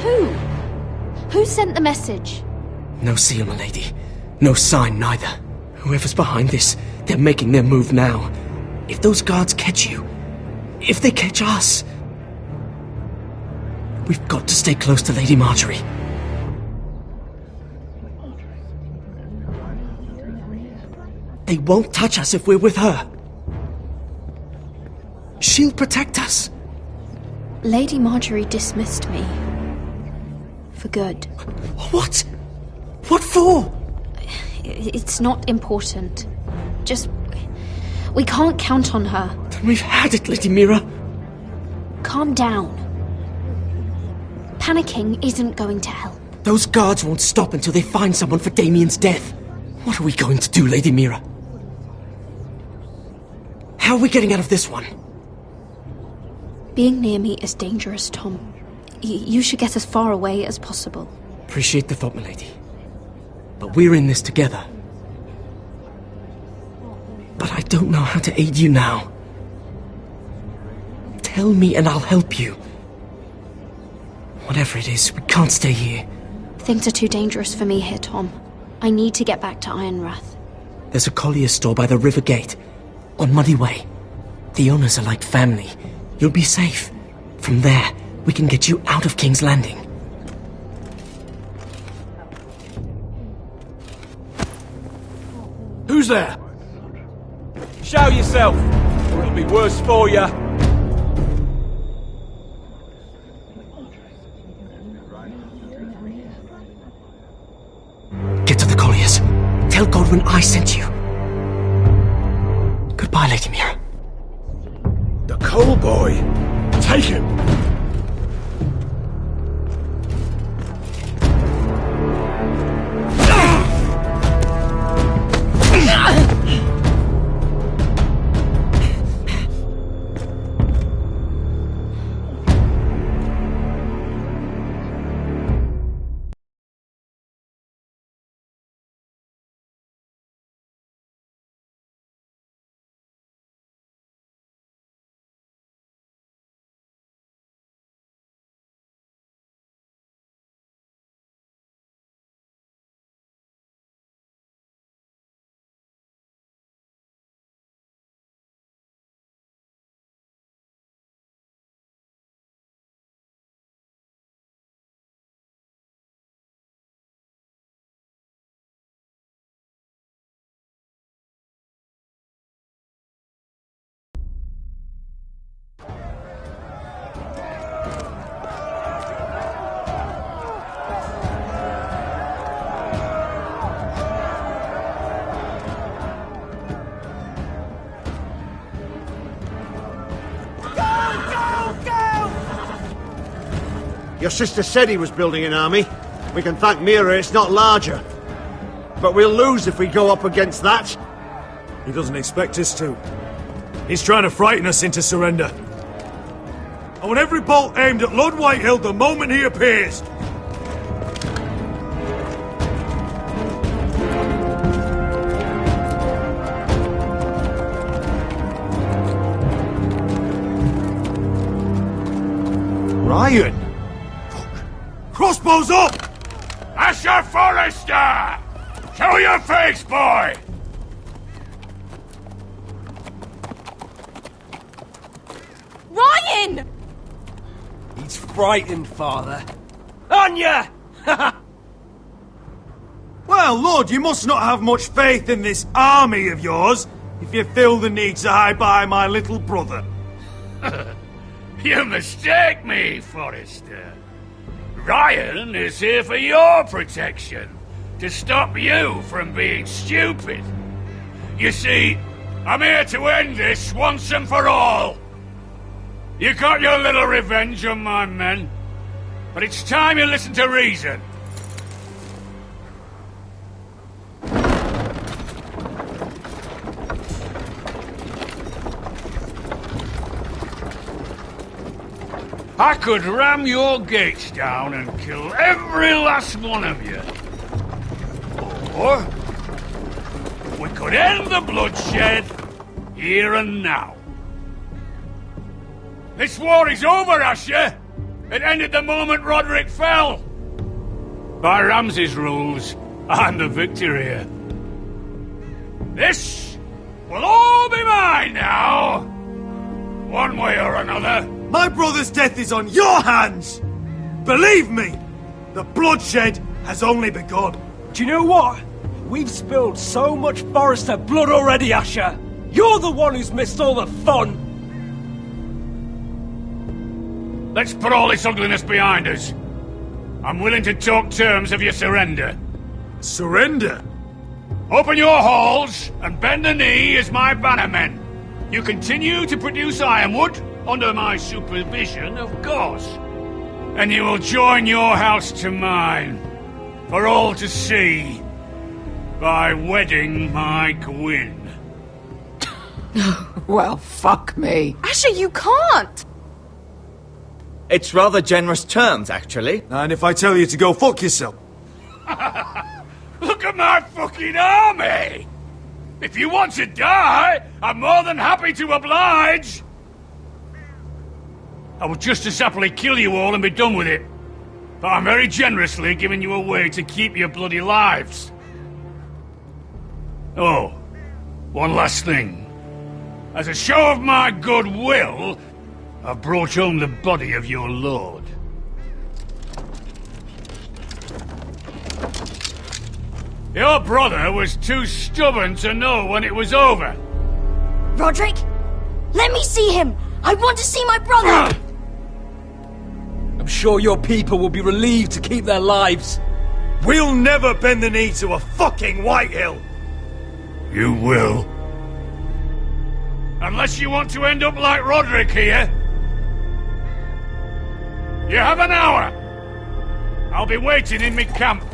Who? Who sent the message? No seal, milady. No sign, neither. Whoever's behind this, they're making their move now. If those guards catch you, if they catch us, we've got to stay close to Lady Marjorie. They won't touch us if we're with her. She'll protect us. Lady Marjorie dismissed me. For good. What? What for? It's not important. Just... we can't count on her. Then we've had it, Lady Mira. Calm down. Panicking isn't going to help. Those guards won't stop until they find someone for Damien's death. What are we going to do, Lady Mira? How are we getting out of this one? Being near me is dangerous, Tom. You should get as far away as possible. Appreciate the thought, milady. But we're in this together. But I don't know how to aid you now. Tell me and I'll help you. Whatever it is, we can't stay here. Things are too dangerous for me here, Tom. I need to get back to Ironrath. There's a collier's store by the river gate, on Muddy Way. The owners are like family. You'll be safe. From there, we can get you out of King's Landing. Who's there? Show yourself, or it'll be worse for you. Get to the colliers. Tell Godwin I sent you. Goodbye, Lady Mira. The coal boy. Take him. Your sister said he was building an army. We can thank Mira it's not larger. But we'll lose if we go up against that. He doesn't expect us to. He's trying to frighten us into surrender. I want every bolt aimed at Lord Whitehill the moment he appears. Ryan! Crossbows up! Asher Forrester! Show your face, boy! Ryan! He's frightened, Father. On ya! Well, Lord, you must not have much faith in this army of yours if you feel the need to hide by my little brother. You mistake me, Forrester. Ryan is here for your protection, to stop you from being stupid. You see, I'm here to end this once and for all. You got your little revenge on my men, but it's time you listen to reason. I could ram your gates down and kill every last one of you. Or we could end the bloodshed here and now. This war is over, Asher. It ended the moment Roderick fell. By Ramsay's rules, I'm the victor here. This will all be mine now. One way or another. My brother's death is on your hands! Believe me, the bloodshed has only begun. Do you know what? We've spilled so much Forrester blood already, Asher. You're the one who's missed all the fun. Let's put all this ugliness behind us. I'm willing to talk terms of your surrender. Surrender? Open your halls and bend the knee as my bannermen. You continue to produce ironwood, under my supervision, of course. And you will join your house to mine, for all to see, by wedding my Gwyn. Well, fuck me. Asher, you can't! It's rather generous terms, actually. And if I tell you to go fuck yourself? Look at my fucking army! If you want to die, I'm more than happy to oblige! I would just as happily kill you all and be done with it. But I'm very generously giving you a way to keep your bloody lives. Oh, one last thing. As a show of my goodwill, I've brought home the body of your lord. Your brother was too stubborn to know when it was over. Roderick? Let me see him! I want to see my brother! I'm sure your people will be relieved to keep their lives. We'll never bend the knee to a fucking Whitehill! You will. Unless you want to end up like Roderick here. You have an hour. I'll be waiting in my camp.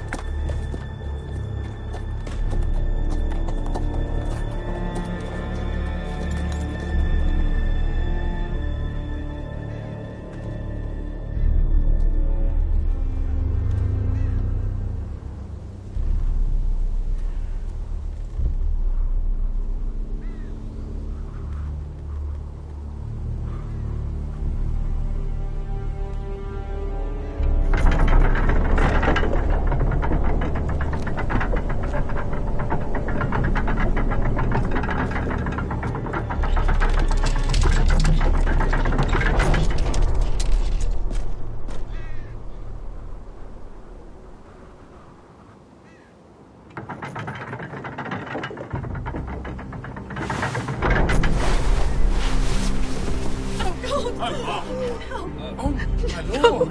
No!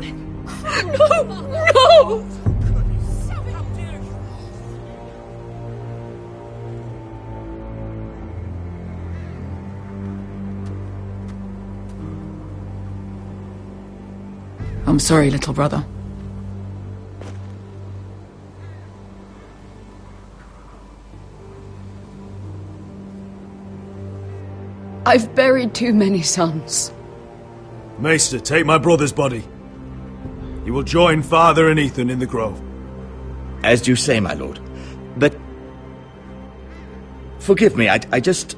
I'm sorry, little brother. I've buried too many sons. Maester, take my brother's body. You will join Father and Ethan in the grove. As you say, my lord. But... forgive me, I just...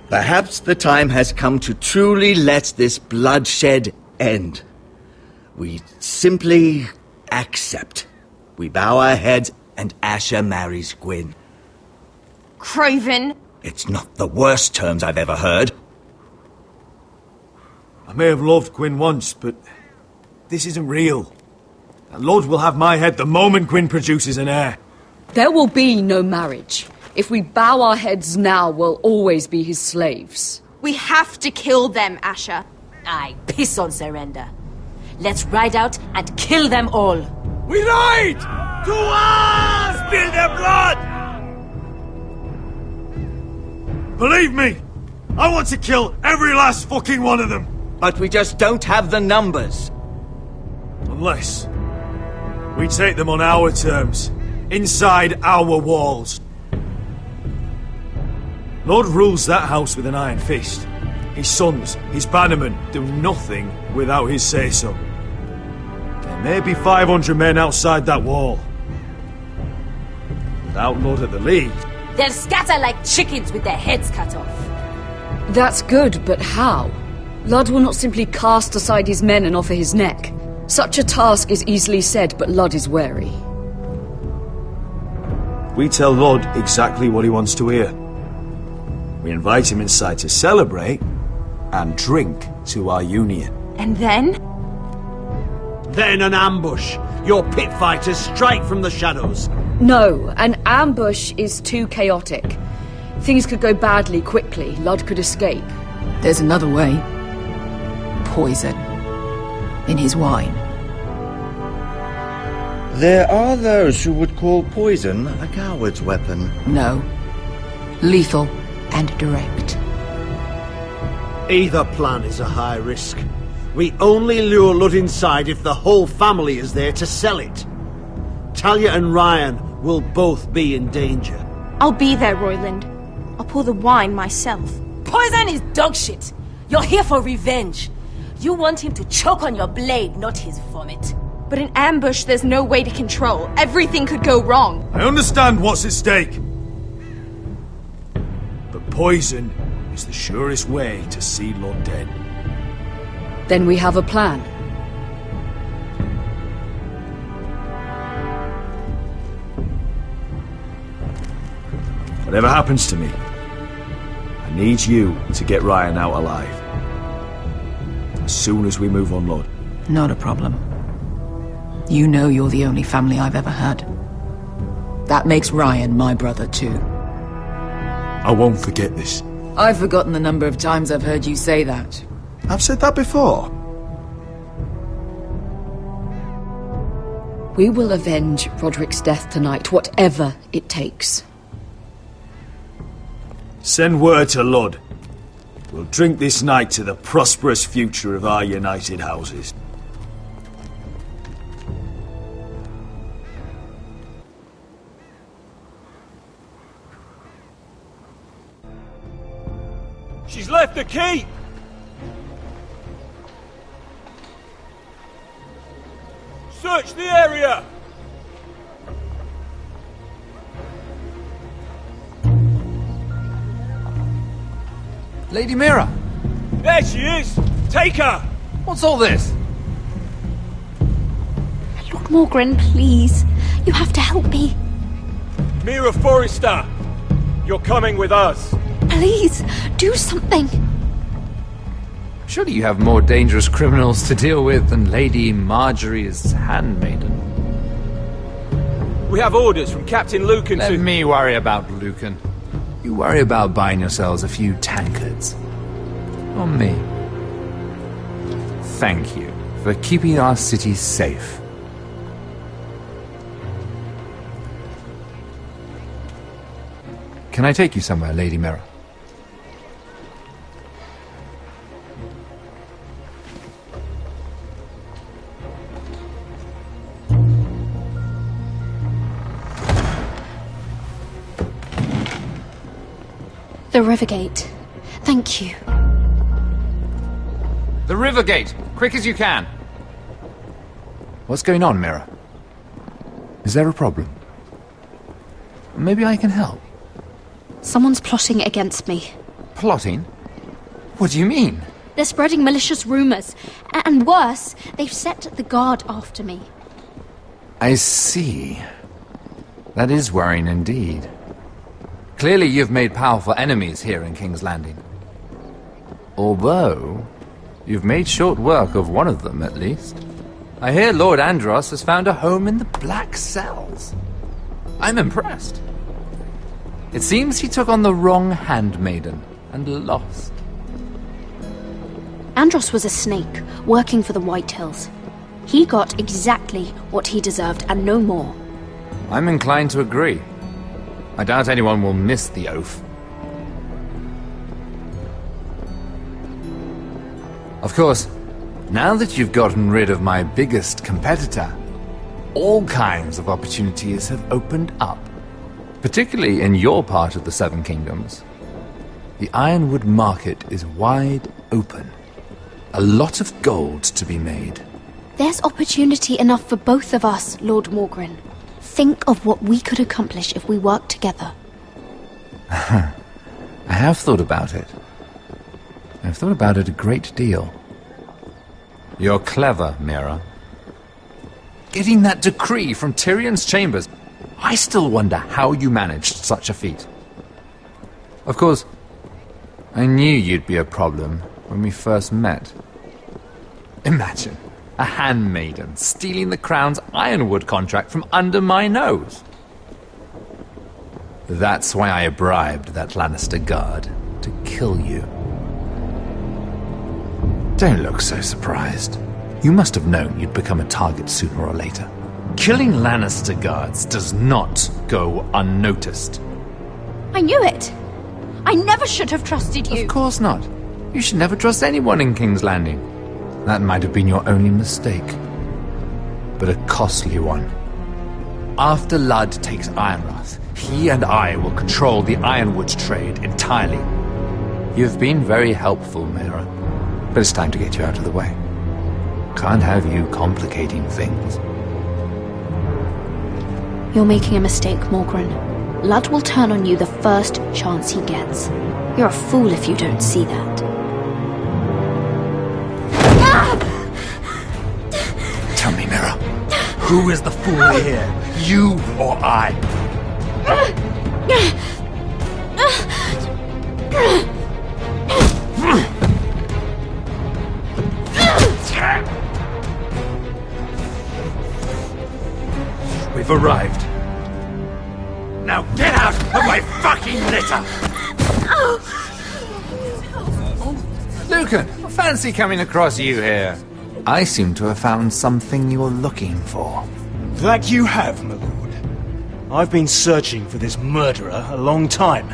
Perhaps the time has come to truly let this bloodshed end. We simply accept. We bow our heads and Asher marries Gwyn. Craven! It's not the worst terms I've ever heard. I may have loved Gwyn once, but this isn't real. And Lord will have my head the moment Gwyn produces an heir. There will be no marriage. If we bow our heads now, we'll always be his slaves. We have to kill them, Asher. Aye, piss on surrender. Let's ride out and kill them all. We ride! To us! Spill their blood! Believe me, I want to kill every last fucking one of them. But we just don't have the numbers. Unless we take them on our terms, inside our walls. Lord rules that house with an iron fist. His sons, his bannermen, do nothing without his say-so. There may be 500 men outside that wall. Without Lord at the lead... They'll scatter like chickens with their heads cut off. That's good, but how? Ludd will not simply cast aside his men and offer his neck. Such a task is easily said, but Ludd is wary. We tell Ludd exactly what he wants to hear. We invite him inside to celebrate and drink to our union. And then? Then an ambush. Your pit fighters strike from the shadows. No, an ambush is too chaotic. Things could go badly quickly. Ludd could escape. There's another way. Poison. In his wine. There are those who would call poison a coward's weapon. No. Lethal and direct. Either plan is a high risk. We only lure Ludd inside if the whole family is there to sell it. Talia and Ryan will both be in danger. I'll be there, Royland. I'll pour the wine myself. Poison is dog shit. You're here for revenge. You want him to choke on your blade, not his vomit. But in ambush, there's no way to control. Everything could go wrong. I understand what's at stake. But poison is the surest way to see Lord dead. Then we have a plan. Whatever happens to me, I need you to get Ryan out alive. as soon as we move on, Lord. Not a problem. You know you're the only family I've ever had. That makes Ryan my brother, too. I won't forget this. I've forgotten the number of times I've heard you say that. I've said that before. We will avenge Roderick's death tonight, whatever it takes. Send word to Lud. We'll drink this night to the prosperous future of our united houses. She's left the keep! Search the area! Lady Mira! There she is! Take her! What's all this? Lord Morgren, please. You have to help me. Mira Forrester! You're coming with us! Please, do something. Surely you have more dangerous criminals to deal with than Lady Marjorie's handmaiden. We have orders from Captain Lucan Let me worry about Lucan. You worry about buying yourselves a few tankards. On me. Thank you for keeping our city safe. Can I take you somewhere, Lady Mira? The Rivergate. Thank you. The Rivergate! Quick as you can! What's going on, Mira? Is there a problem? Maybe I can help. Someone's plotting against me. Plotting? What do you mean? They're spreading malicious rumors. And worse, they've set the guard after me. I see. That is worrying indeed. Clearly you've made powerful enemies here in King's Landing. Although, you've made short work of one of them, at least. I hear Lord Andros has found a home in the Black Cells. I'm impressed. It seems he took on the wrong handmaiden and lost. Andros was a snake, working for the Whitehills. He got exactly what he deserved and no more. I'm inclined to agree. I doubt anyone will miss the oath. Of course, now that you've gotten rid of my biggest competitor, all kinds of opportunities have opened up. Particularly in your part of the Seven Kingdoms. The Ironwood market is wide open. A lot of gold to be made. There's opportunity enough for both of us, Lord Morgren. Think of what we could accomplish if we worked together. I have thought about it. I've thought about it a great deal. You're clever, Mira. Getting that decree from Tyrion's chambers, I still wonder how you managed such a feat. Of course, I knew you'd be a problem when we first met. Imagine a handmaiden stealing the Crown's Ironwood contract from under my nose. That's why I bribed that Lannister guard to kill you. Don't look so surprised. You must have known you'd become a target sooner or later. Killing Lannister guards does not go unnoticed. I knew it! I never should have trusted you! Of course not. You should never trust anyone in King's Landing. That might have been your only mistake. But a costly one. After Ludd takes Ironrath, he and I will control the Ironwood trade entirely. You've been very helpful, Mira. But it's time to get you out of the way. Can't have you complicating things. You're making a mistake, Morgren. Ludd will turn on you the first chance he gets. You're a fool if you don't see that. Tell me, Mira, who is the fool here? You or I? have arrived. Now get out of my fucking litter! Lucan, fancy coming across you here. I seem to have found something you're looking for. That you have, my lord. I've been searching for this murderer a long time.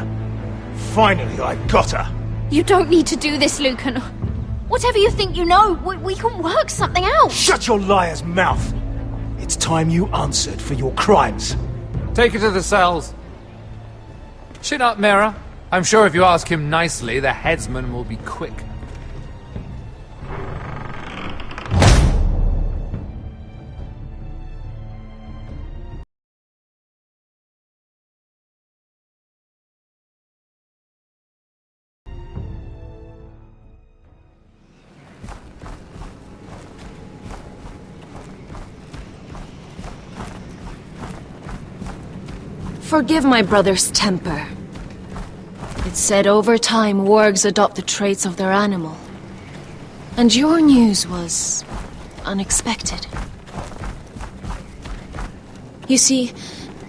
Finally, I got her. You don't need to do this, Lucan. Whatever you think you know, we can work something out. Shut your liar's mouth! It's time you answered for your crimes. Take her to the cells. Chin up, Mira. I'm sure if you ask him nicely, the headsman will be quick. Forgive my brother's temper. It's said over time wargs adopt the traits of their animal. And your news was unexpected. You see,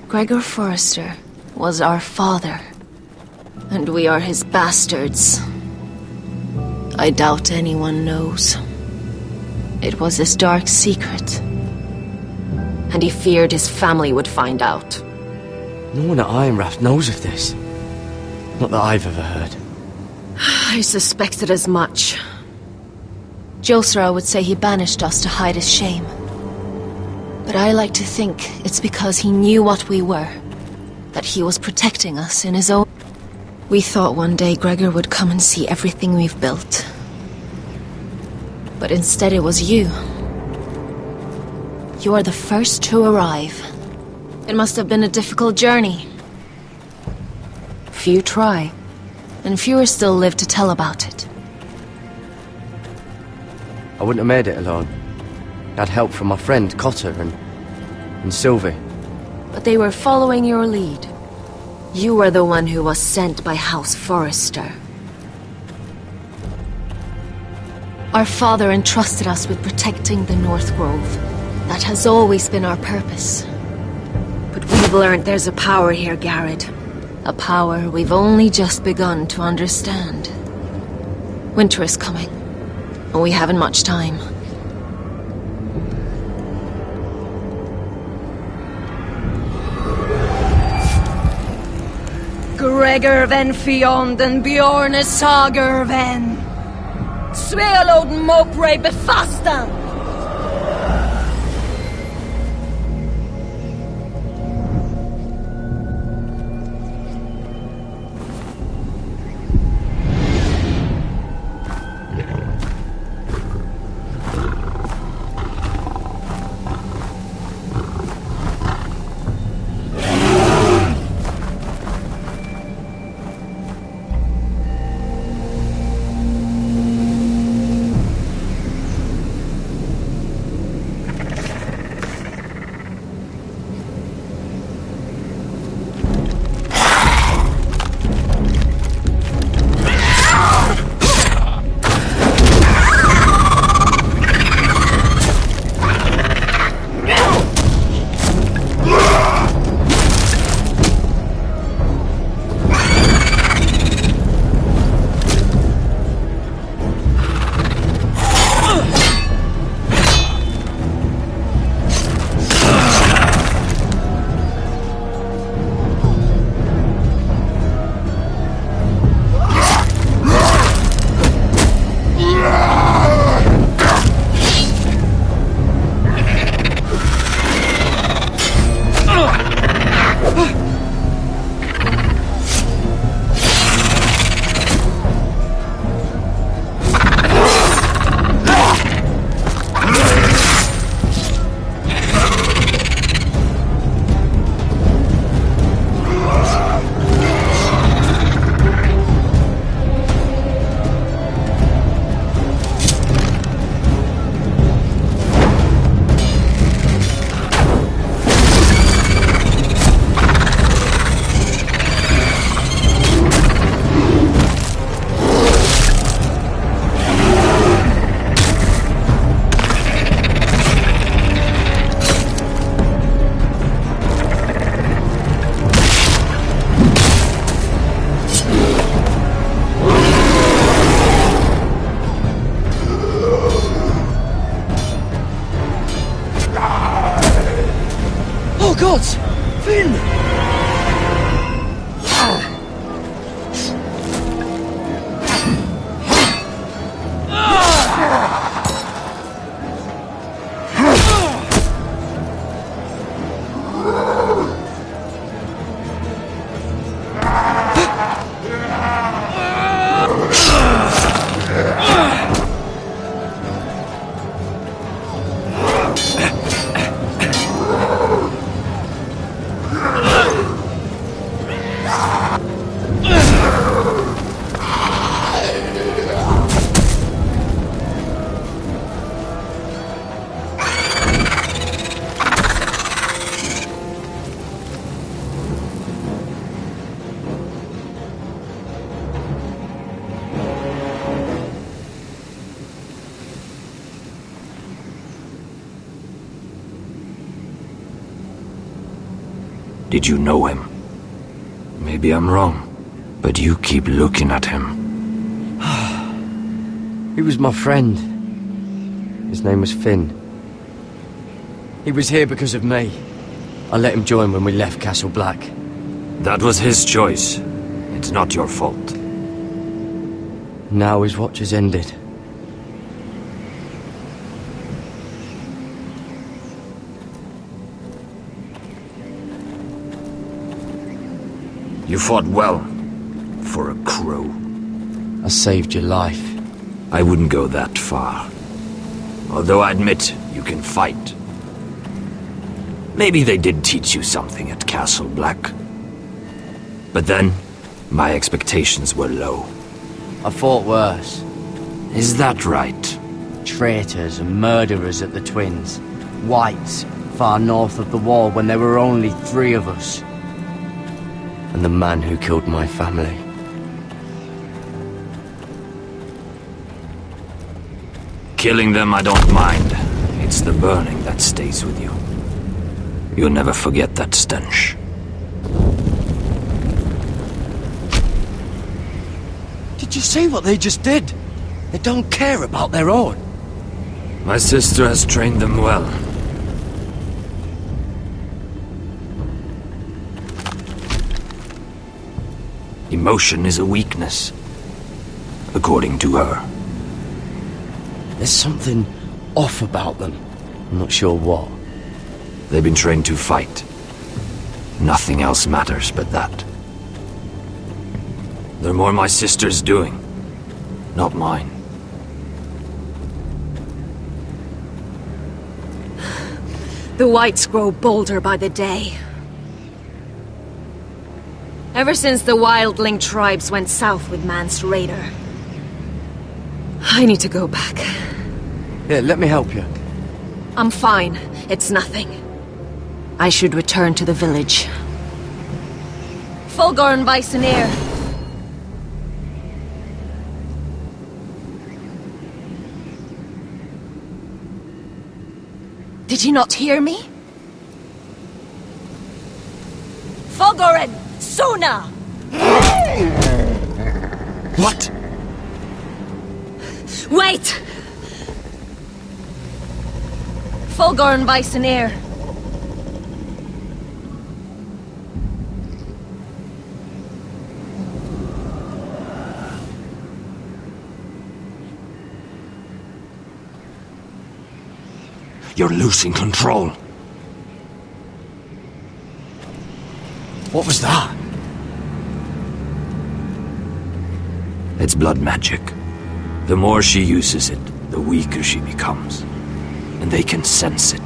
Gregor Forrester was our father, and we are his bastards. I doubt anyone knows. It was his dark secret, and he feared his family would find out. No one at Ironraft knows of this. Not that I've ever heard. I suspected as much. Josra would say he banished us to hide his shame. But I like to think it's because he knew what we were. That he was protecting us in his own... We thought one day Gregor would come and see everything we've built. But instead it was you. You are the first to arrive. It must have been a difficult journey. Few try, and fewer still live to tell about it. I wouldn't have made it alone. I had help from my friend Cotter and Sylvie. But they were following your lead. You were the one who was sent by House Forrester. Our father entrusted us with protecting the North Grove. That has always been our purpose. But we've learned there's a power here, Garrett. A power we've only just begun to understand. Winter is coming, and we haven't much time. Gregor ven Fjond and Bjorne Sager ven. Svealod Mopre befastan! Did you know him? Maybe I'm wrong, but you keep looking at him. He was my friend. His name was Finn. He was here because of me. I let him join when we left Castle Black. That was his choice. It's not your fault. Now his watch has ended. You fought well. For a crow. I saved your life. I wouldn't go that far. Although I admit, you can fight. Maybe they did teach you something at Castle Black. But then, my expectations were low. I fought worse. Is that right? Traitors and murderers at the Twins. Whites, far north of the wall when there were only 3 of us. And the man who killed my family. Killing them I don't mind. It's the burning that stays with you. You'll never forget that stench. Did you see what they just did? They don't care about their own. My sister has trained them well. Emotion is a weakness, according to her. There's something off about them. I'm not sure what. They've been trained to fight. Nothing else matters but that. They're more my sister's doing, not mine. The Whites grow bolder by the day. Ever since the Wildling tribes went south with Mance Raider. I need to go back. Here, let me help you. I'm fine. It's nothing. I should return to the village. Fulgor and Vysoneer. Did you not hear me? Fulgor and Suna! What? Wait! Fulgor and Vysoneer. You're losing control. What was that? It's blood magic. The more she uses it, the weaker she becomes. And they can sense it.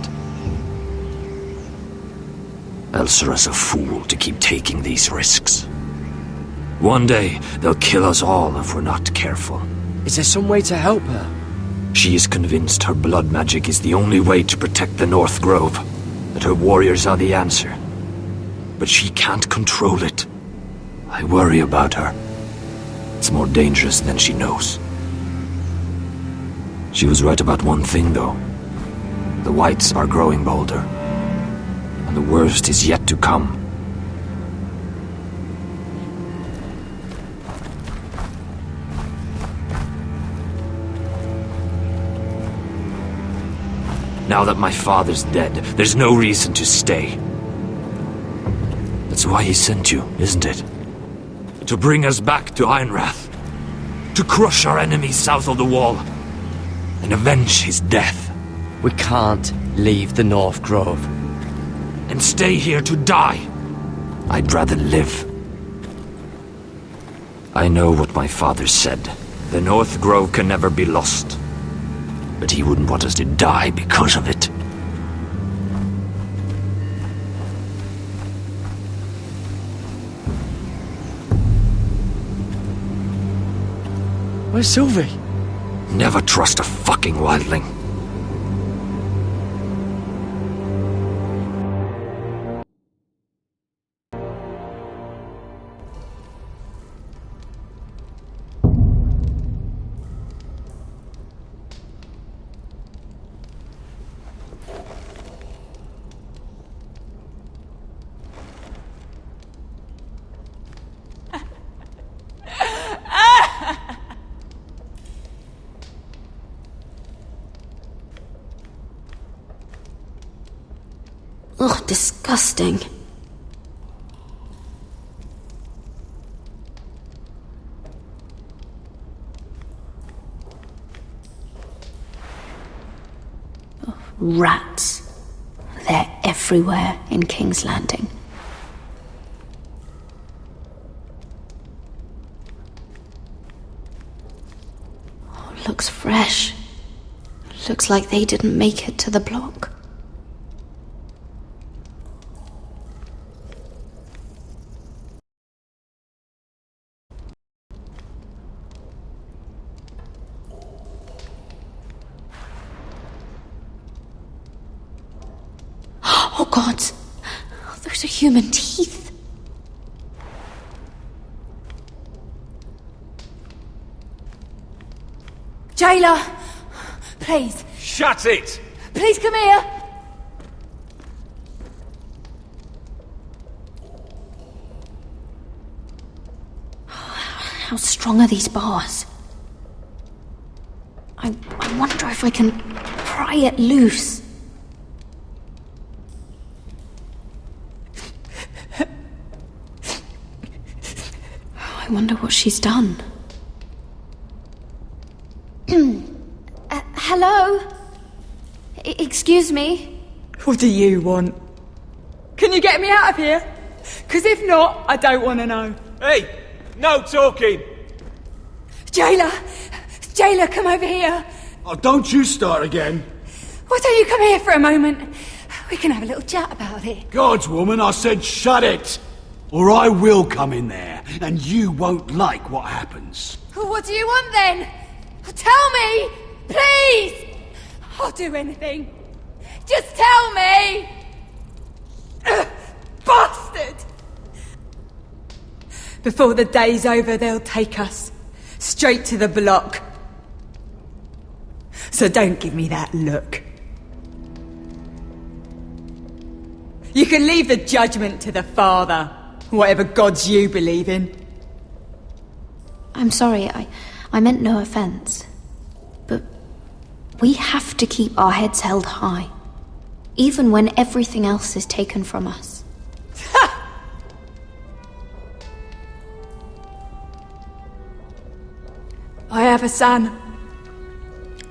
Elsera's a fool to keep taking these risks. One day, they'll kill us all if we're not careful. Is there some way to help her? She is convinced her blood magic is the only way to protect the North Grove, that her warriors are the answer. But she can't control it. I worry about her. It's more dangerous than she knows. She was right about one thing, though. The Whites are growing bolder. And the worst is yet to come. Now that my father's dead, there's no reason to stay. That's why he sent you, isn't it? To bring us back to Ironrath. To crush our enemies south of the wall. And avenge his death. We can't leave the North Grove. And stay here to die. I'd rather live. I know what my father said. The North Grove can never be lost. But he wouldn't want us to die because of it. Where's Sylvie? Never trust a fucking wildling. Ugh, disgusting. Oh, rats. They're everywhere in King's Landing. Oh, looks fresh. Looks like they didn't make it to the block. Oh God! Those are human teeth! Jailer! Please! Shut it! Please come here! How strong are these bars? I wonder if I can pry it loose. I wonder what she's done. Hello? Excuse me? What do you want? Can you get me out of here? Because if not, I don't want to know. Hey! No talking! Jailer! Jailer, come over here! Oh, don't you start again. Why don't you come here for a moment? We can have a little chat about it. Gods, woman, I said shut it! Or I will come in there, and you won't like what happens. Well, what do you want then? Tell me! Please! I'll do anything. Just tell me! Bastard! Before the day's over, they'll take us straight to the block. So don't give me that look. You can leave the judgment to the Father, whatever gods you believe in. I'm sorry, I meant no offense. But we have to keep our heads held high, even when everything else is taken from us. I have a son.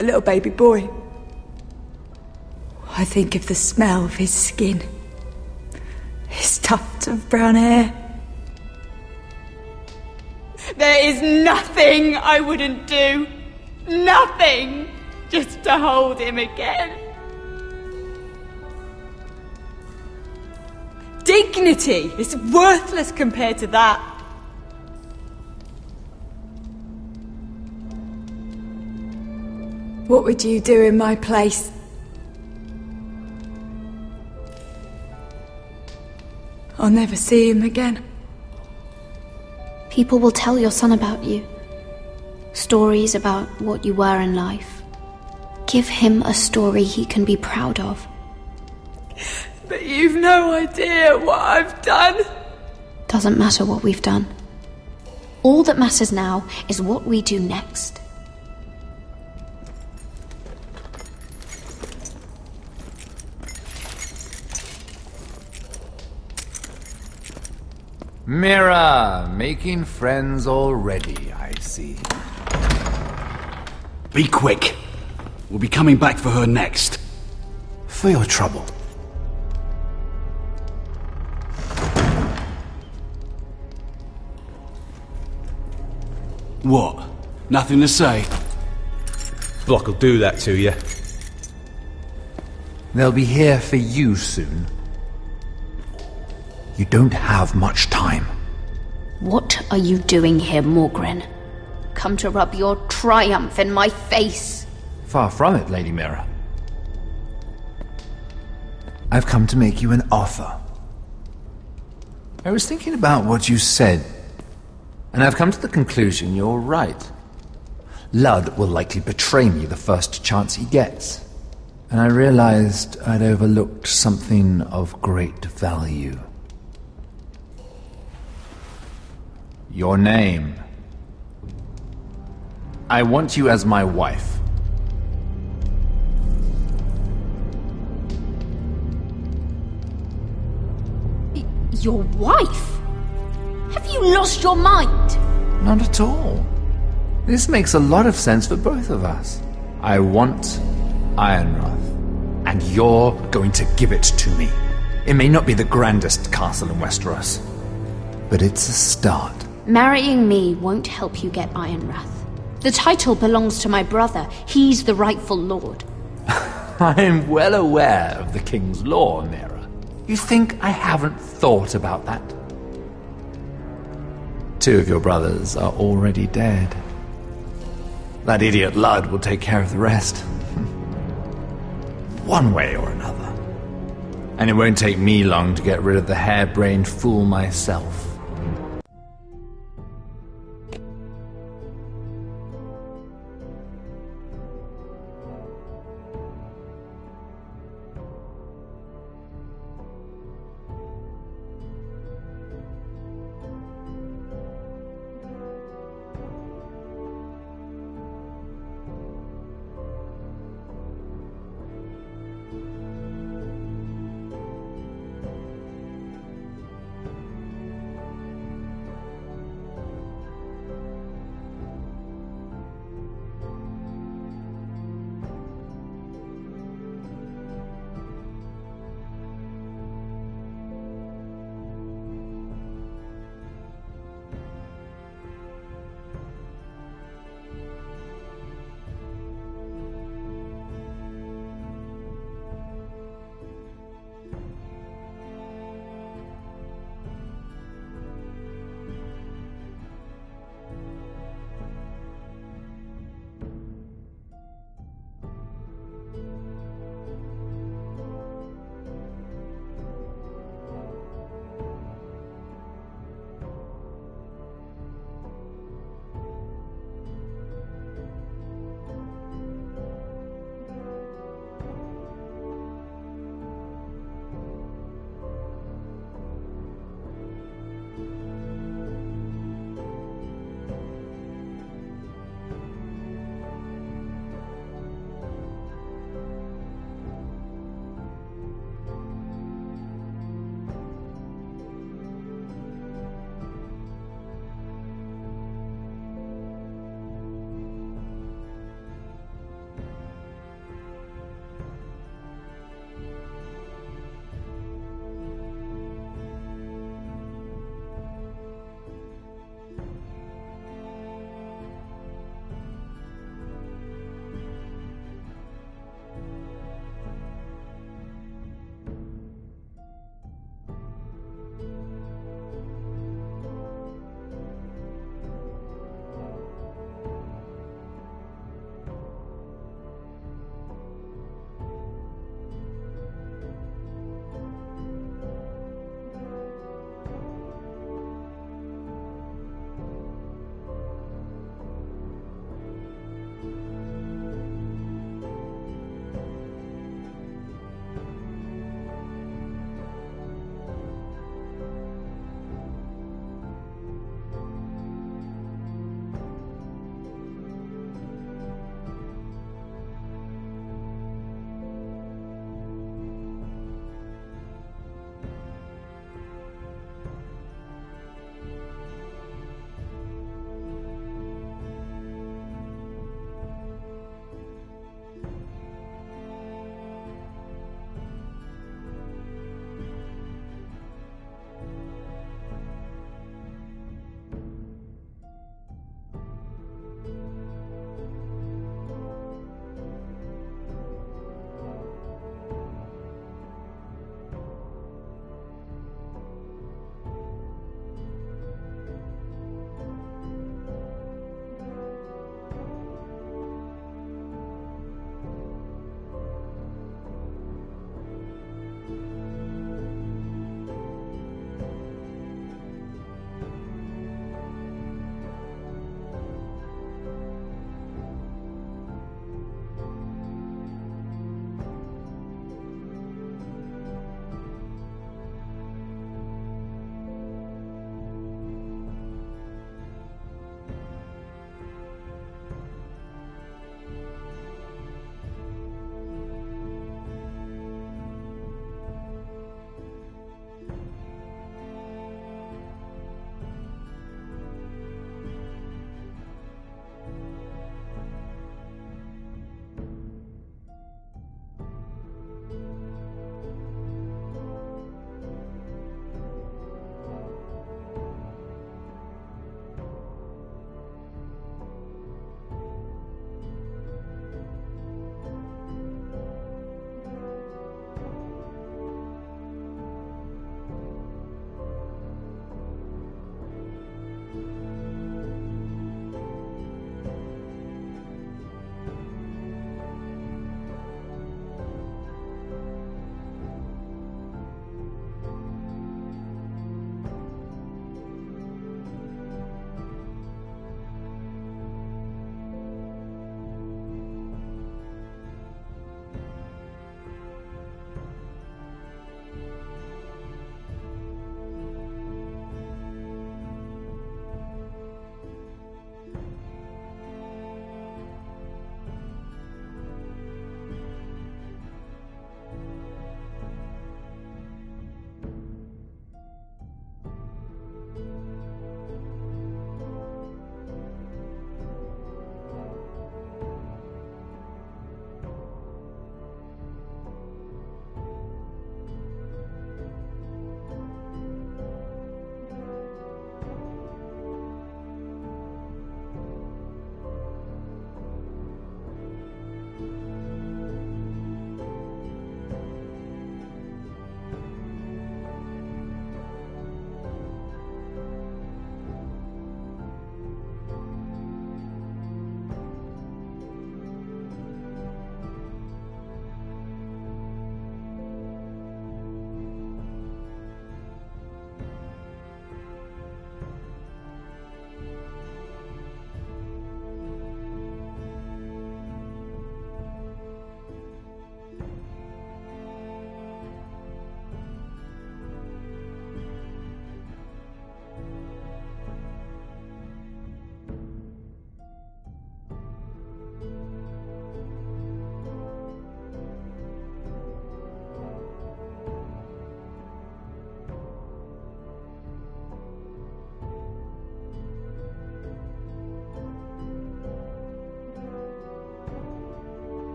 A little baby boy. I think of the smell of his skin. His tuft of brown hair. There is nothing I wouldn't do. Nothing! Just to hold him again. Dignity is worthless compared to that. What would you do in my place? I'll never see him again. People will tell your son about you. Stories about what you were in life. Give him a story he can be proud of. But you've no idea what I've done. Doesn't matter what we've done. All that matters now is what we do next. Mira, making friends already, I see. Be quick. We'll be coming back for her next. For your trouble. What? Nothing to say? Block will do that to you. They'll be here for you soon. You don't have much time. What are you doing here, Morgren? Come to rub your triumph in my face? Far from it, Lady Mira. I've come to make you an offer. I was thinking about what you said, and I've come to the conclusion you're right. Ludd will likely betray me the first chance he gets. And I realized I'd overlooked something of great value. Your name. I want you as my wife. Your wife? Have you lost your mind? Not at all. This makes a lot of sense for both of us. I want Ironrath, and you're going to give it to me. It may not be the grandest castle in Westeros, but it's a start. Marrying me won't help you get Ironrath. The title belongs to my brother. He's the rightful lord. I'm well aware of the king's law, Mira. You think I haven't thought about that? 2 of your brothers are already dead. That idiot Ludd will take care of the rest. One way or another. And it won't take me long to get rid of the harebrained fool myself.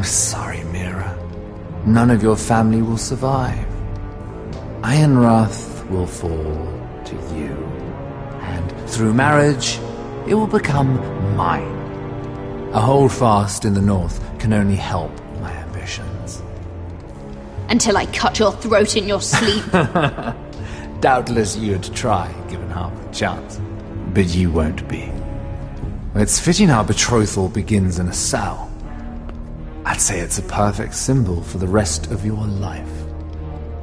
I'm sorry, Mira. None of your family will survive. Ironrath will fall to you, and through marriage, it will become mine. A holdfast in the north can only help my ambitions. Until I cut your throat in your sleep. Doubtless you'd try, given half a chance. But you won't be. It's fitting our betrothal begins in a cell. I'd say it's a perfect symbol for the rest of your life.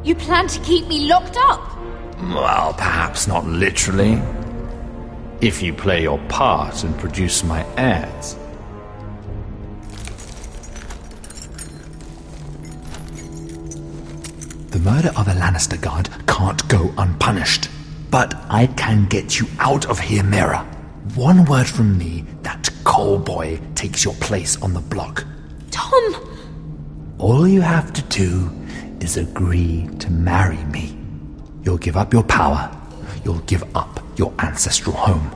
You plan to keep me locked up? Well, perhaps not literally. If you play your part and produce my heirs. The murder of a Lannister guard can't go unpunished. But I can get you out of here, Mira. One word from me, that coal boy takes your place on the block. Tom! All you have to do is agree to marry me. You'll give up your power. You'll give up your ancestral home.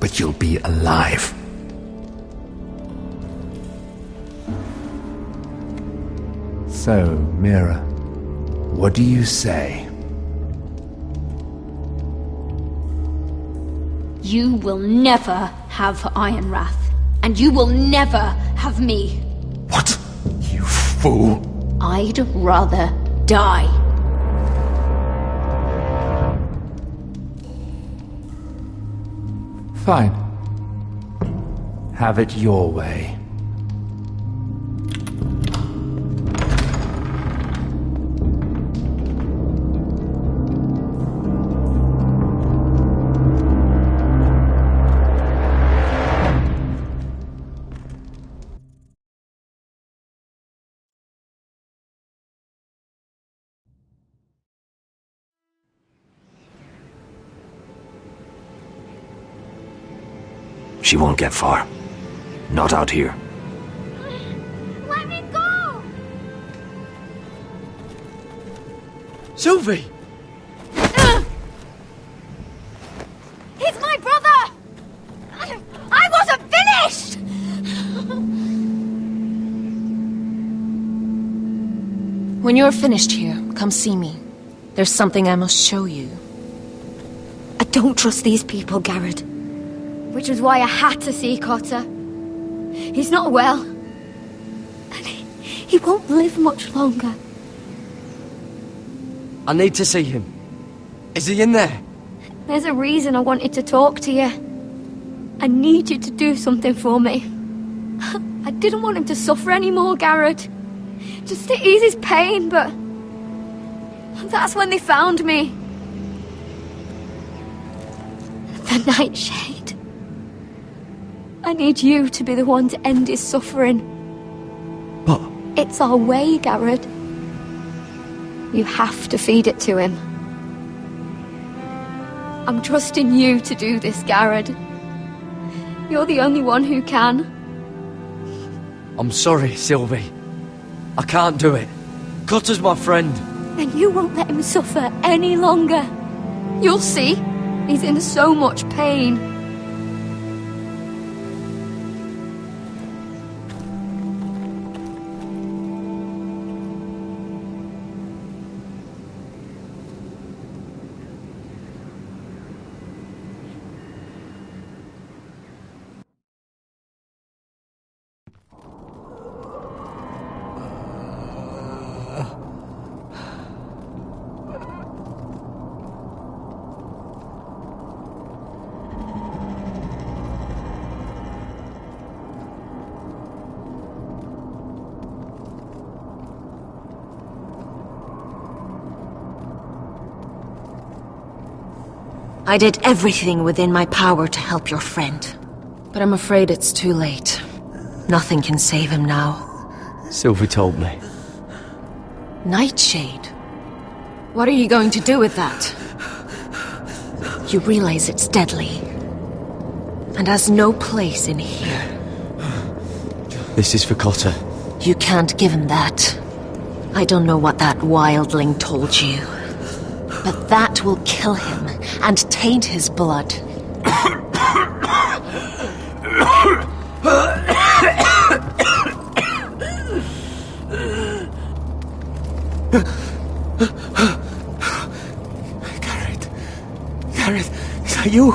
But you'll be alive. So, Mira, what do you say? You will never have Ironrath. And you will never have me. What? You fool! I'd rather die. Fine. Have it your way. She won't get far. Not out here. Let me go! Sylvie! He's my brother! I wasn't finished! When you're finished here, come see me. There's something I must show you. I don't trust these people, Garrett. Which was why I had to see Cotter. He's not well. And he won't live much longer. I need to see him. Is he in there? There's a reason I wanted to talk to you. I need you to do something for me. I didn't want him to suffer anymore, Garrett. Just to ease his pain, but... that's when they found me. The Nightshade. I need you to be the one to end his suffering. But... it's our way, Garrett. You have to feed it to him. I'm trusting you to do this, Garrett. You're the only one who can. I'm sorry, Sylvie. I can't do it. Cutter's my friend. Then you won't let him suffer any longer. You'll see. He's in so much pain. I did everything within my power to help your friend. But I'm afraid it's too late. Nothing can save him now. Sylvie told me. Nightshade? What are you going to do with that? You realize it's deadly. And has no place in here. This is for Cotter. You can't give him that. I don't know what that wildling told you. But that will kill him and taint his blood. Gareth, is that you?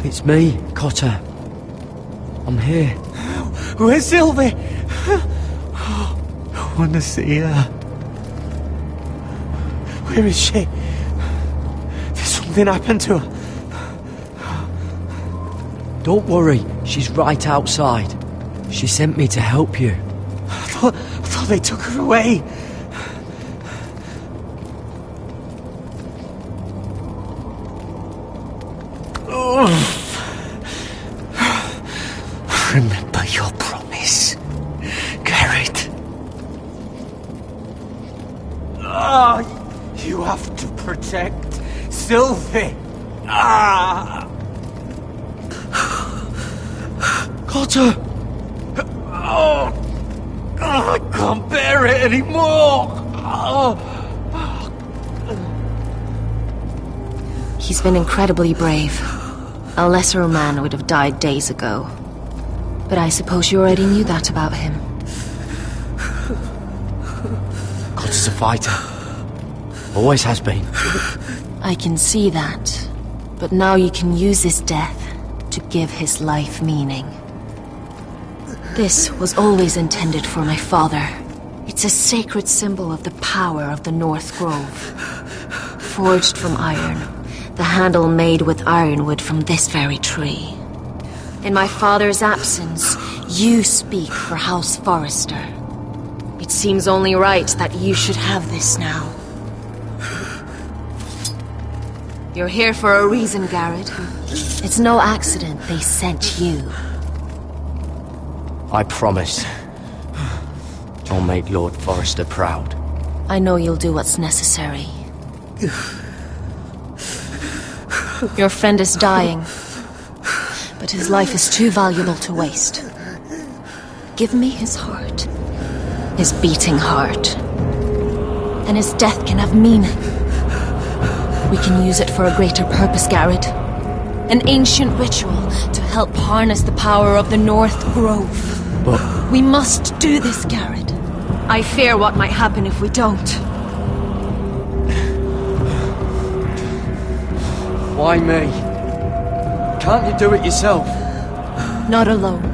It's me, Cotter. I'm here. Where's Sylvie? I want to see her. Where is she? Did something happen to her? Don't worry, she's right outside. She sent me to help you. I thought they took her away. Remember your promise, Garrett. You have to protect Sylvie. Cotter! I can't bear it anymore. He's been incredibly brave. A lesser man would have died days ago. But I suppose you already knew that about him. Cotter's a fighter. Always has been. I can see that. But now you can use his death to give his life meaning. This was always intended for my father. It's a sacred symbol of the power of the North Grove. Forged from iron, the handle made with ironwood from this very tree. In my father's absence, you speak for House Forrester. It seems only right that you should have this now. You're here for a reason, Garrett. It's no accident they sent you. I promise. I'll make Lord Forrester proud. I know you'll do what's necessary. Your friend is dying, but his life is too valuable to waste. Give me his heart. His beating heart. And his death can have meaning. We can use it for a greater purpose, Garrett. An ancient ritual to help harness the power of the North Grove. But we must do this, Garrett. I fear what might happen if we don't. why me? Can't you do it yourself? Not alone.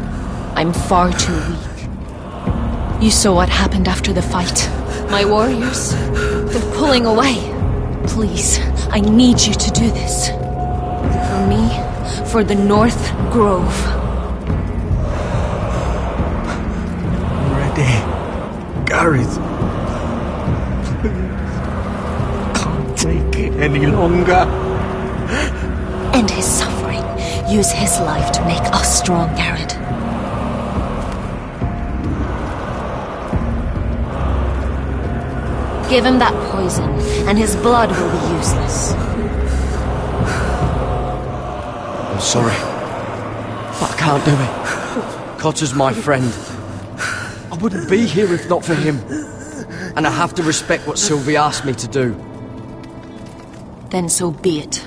I'm far too weak. You saw what happened after the fight. My warriors, they're pulling away. Please, I need you to do this. For me, for the North Grove. I'm ready. Gareth. Can't take it any longer. End his suffering. Use his life to make us strong, Garrett. Give him that poison, and his blood will be useless. I'm sorry, but I can't do it. Cotter's my friend. I wouldn't be here if not for him. And I have to respect what Sylvie asked me to do. Then so be it.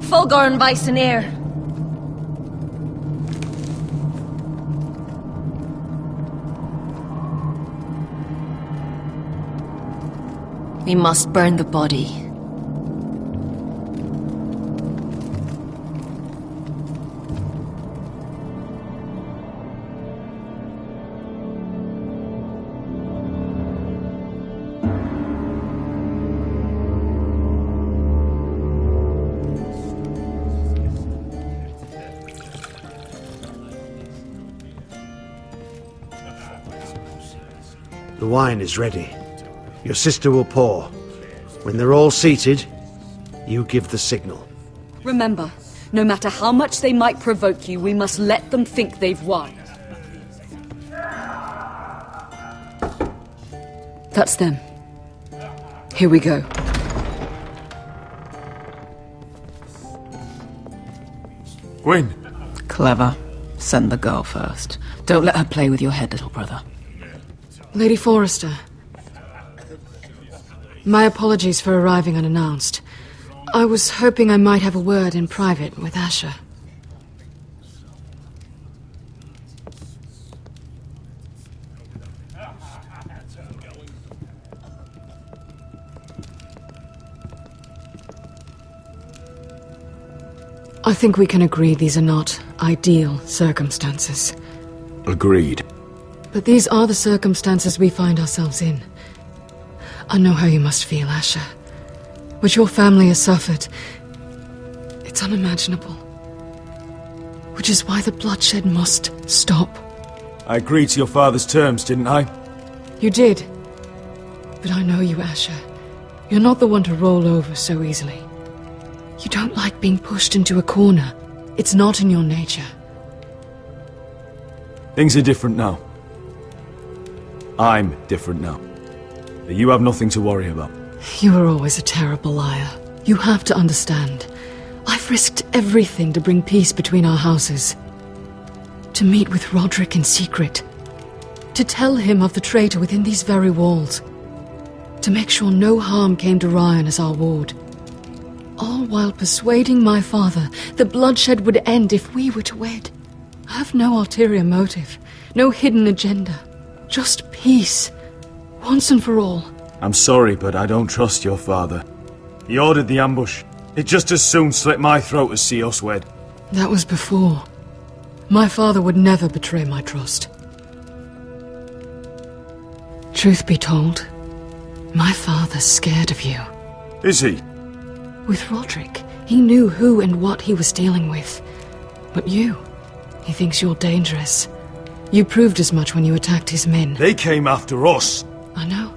Fulgorn Vicenair. We must burn the body. The wine is ready. Your sister will pour. When they're all seated, you give the signal. Remember, no matter how much they might provoke you, we must let them think they've won. That's them. Here we go. Gwyn. Clever. Send the girl first. Don't let her play with your head, little brother. Lady Forrester. My apologies for arriving unannounced. I was hoping I might have a word in private with Asher. I think we can agree these are not ideal circumstances. Agreed. But these are the circumstances we find ourselves in. I know how you must feel, Asher. What your family has suffered, it's unimaginable. Which is why the bloodshed must stop. I agreed to your father's terms, didn't I? You did. But I know you, Asher. You're not the one to roll over so easily. You don't like being pushed into a corner. It's not in your nature. Things are different now. I'm different now. You have nothing to worry about. You were always a terrible liar. You have to understand. I've risked everything to bring peace between our houses. To meet with Roderick in secret. To tell him of the traitor within these very walls. To make sure no harm came to Ryan as our ward. All while persuading my father the bloodshed would end if we were to wed. I have no ulterior motive, no hidden agenda. Just peace, once and for all. I'm sorry, but I don't trust your father. He ordered the ambush. He'd just as soon slit my throat as see us wed. That was before. My father would never betray my trust. Truth be told, my father's scared of you. Is he? With Roderick, he knew who and what he was dealing with. But you, he thinks you're dangerous. You proved as much when you attacked his men. They came after us. I know.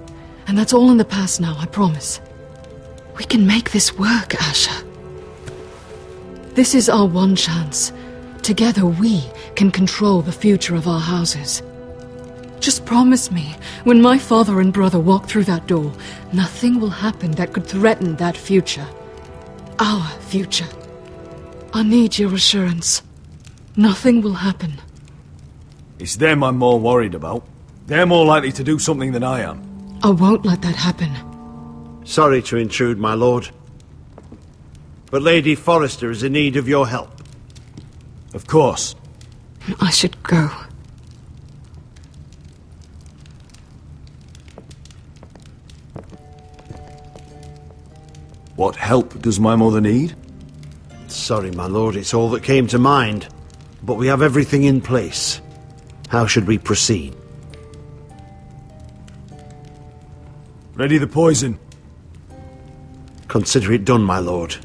And that's all in the past now, I promise. We can make this work, Asher. This is our one chance. Together we can control the future of our houses. Just promise me, when my father and brother walk through that door, nothing will happen that could threaten that future. Our future. I need your assurance. Nothing will happen. It's them I'm more worried about. They're more likely to do something than I am. I won't let that happen. Sorry to intrude, my lord. But Lady Forrester is in need of your help. Of course. I should go. What help does my mother need? Sorry, my lord, it's all that came to mind. But we have everything in place. How should we proceed? Ready the poison. Consider it done, my lord.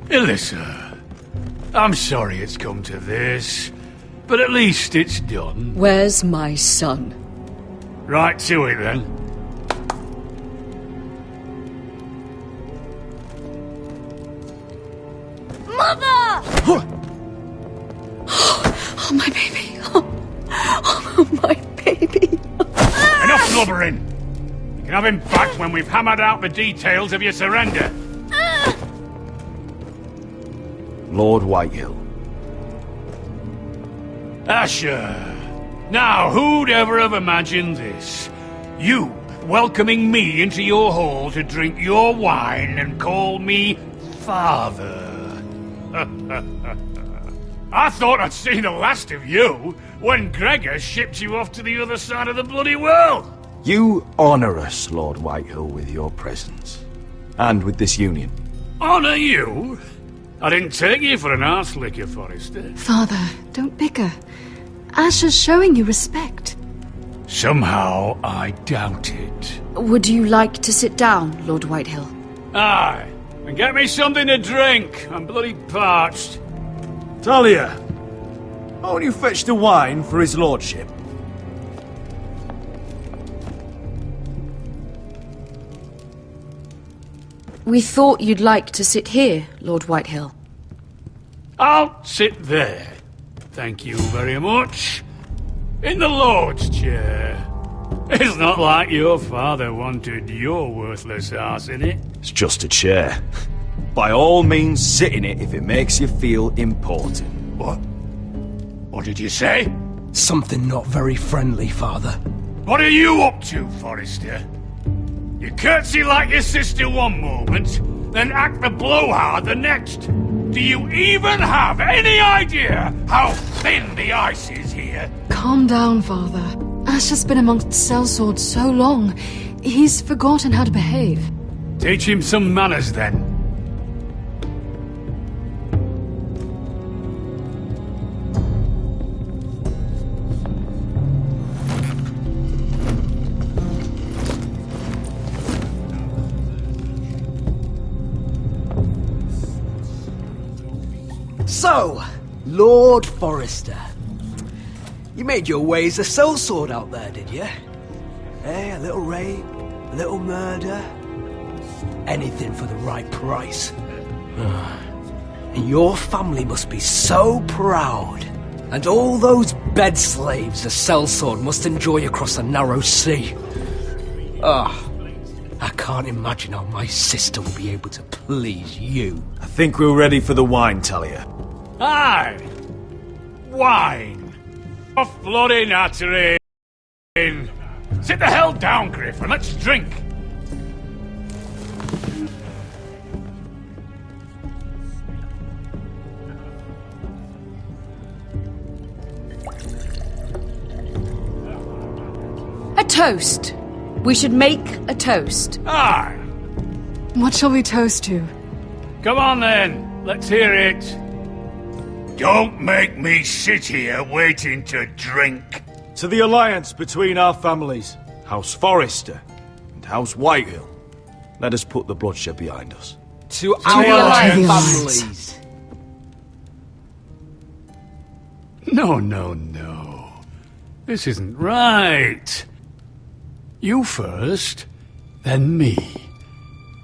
Alyssa, I'm sorry it's come to this, but at least it's done. Where's my son? Right to it, then. Mother! Oh, my baby. Oh, my baby. Enough blubbering! You can have him back when we've hammered out the details of your surrender. Lord Whitehill. Asher! Now, who'd ever have imagined this? You welcoming me into your hall to drink your wine and call me father. I thought I'd seen the last of you when Gregor shipped you off to the other side of the bloody world. You honour us, Lord Whitehill, with your presence. And with this union. Honour you? I didn't take you for an arselicker, Forrester. Father, don't bicker. Asher's showing you respect. Somehow I doubt it. Would you like to sit down, Lord Whitehill? Aye, and get me something to drink. I'm bloody parched. Talia, won't you fetch the wine for his lordship? We thought you'd like to sit here, Lord Whitehill. I'll sit there. Thank you very much. In the Lord's chair. It's not like your father wanted your worthless ass in it. It's just a chair. By all means, sit in it if it makes you feel important. What? What did you say? Something not very friendly, Father. What are you up to, Forrester? You curtsy like your sister one moment, then act the blowhard the next. Do you even have any idea how thin the ice is here? Calm down, Father. Ash has been amongst sellswords so long, he's forgotten how to behave. Teach him some manners, then. So, Lord Forrester, you made your way as a sellsword out there, did you? Eh, a little rape, a little murder, anything for the right price. And your family must be so proud. And all those bed slaves a sellsword must enjoy across the narrow sea. I can't imagine how my sister will be able to please you. I think we're ready for the wine, Talia. Aye! Wine! Off bloody nattering! Sit the hell down, Griff, and let's drink! A toast. We should make a toast. Aye! What shall we toast to? Come on then, let's hear it. Don't make me sit here waiting to drink. To the alliance between our families, House Forrester and House Whitehill. Let us put the bloodshed behind us. To our families. No. This isn't right. You first, then me.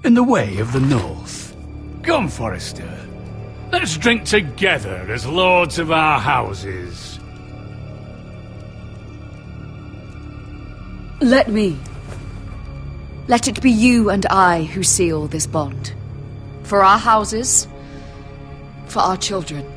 In the way of the North. Come, Forrester. Let's drink together as lords of our houses. Let me. Let it be you and I who seal this bond. For our houses, for our children.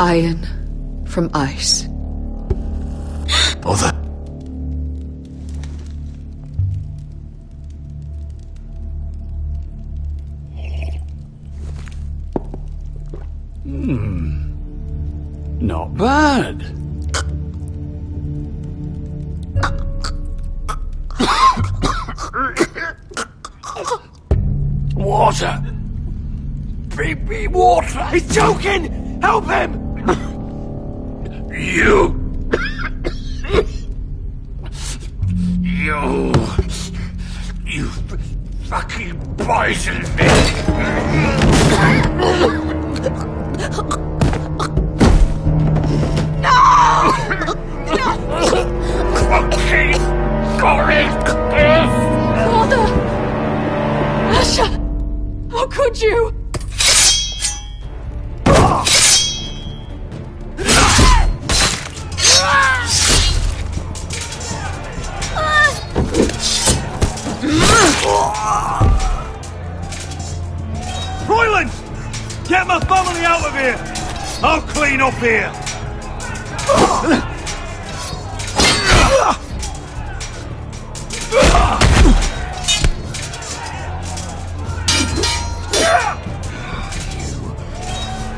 Iron from ice. Bother. Not bad. Water! Bring me water! He's choking! Help him! You fucking poisoned me! Fucking Father! Asher! How could you? Royland! Get my family out of here! I'll clean up here!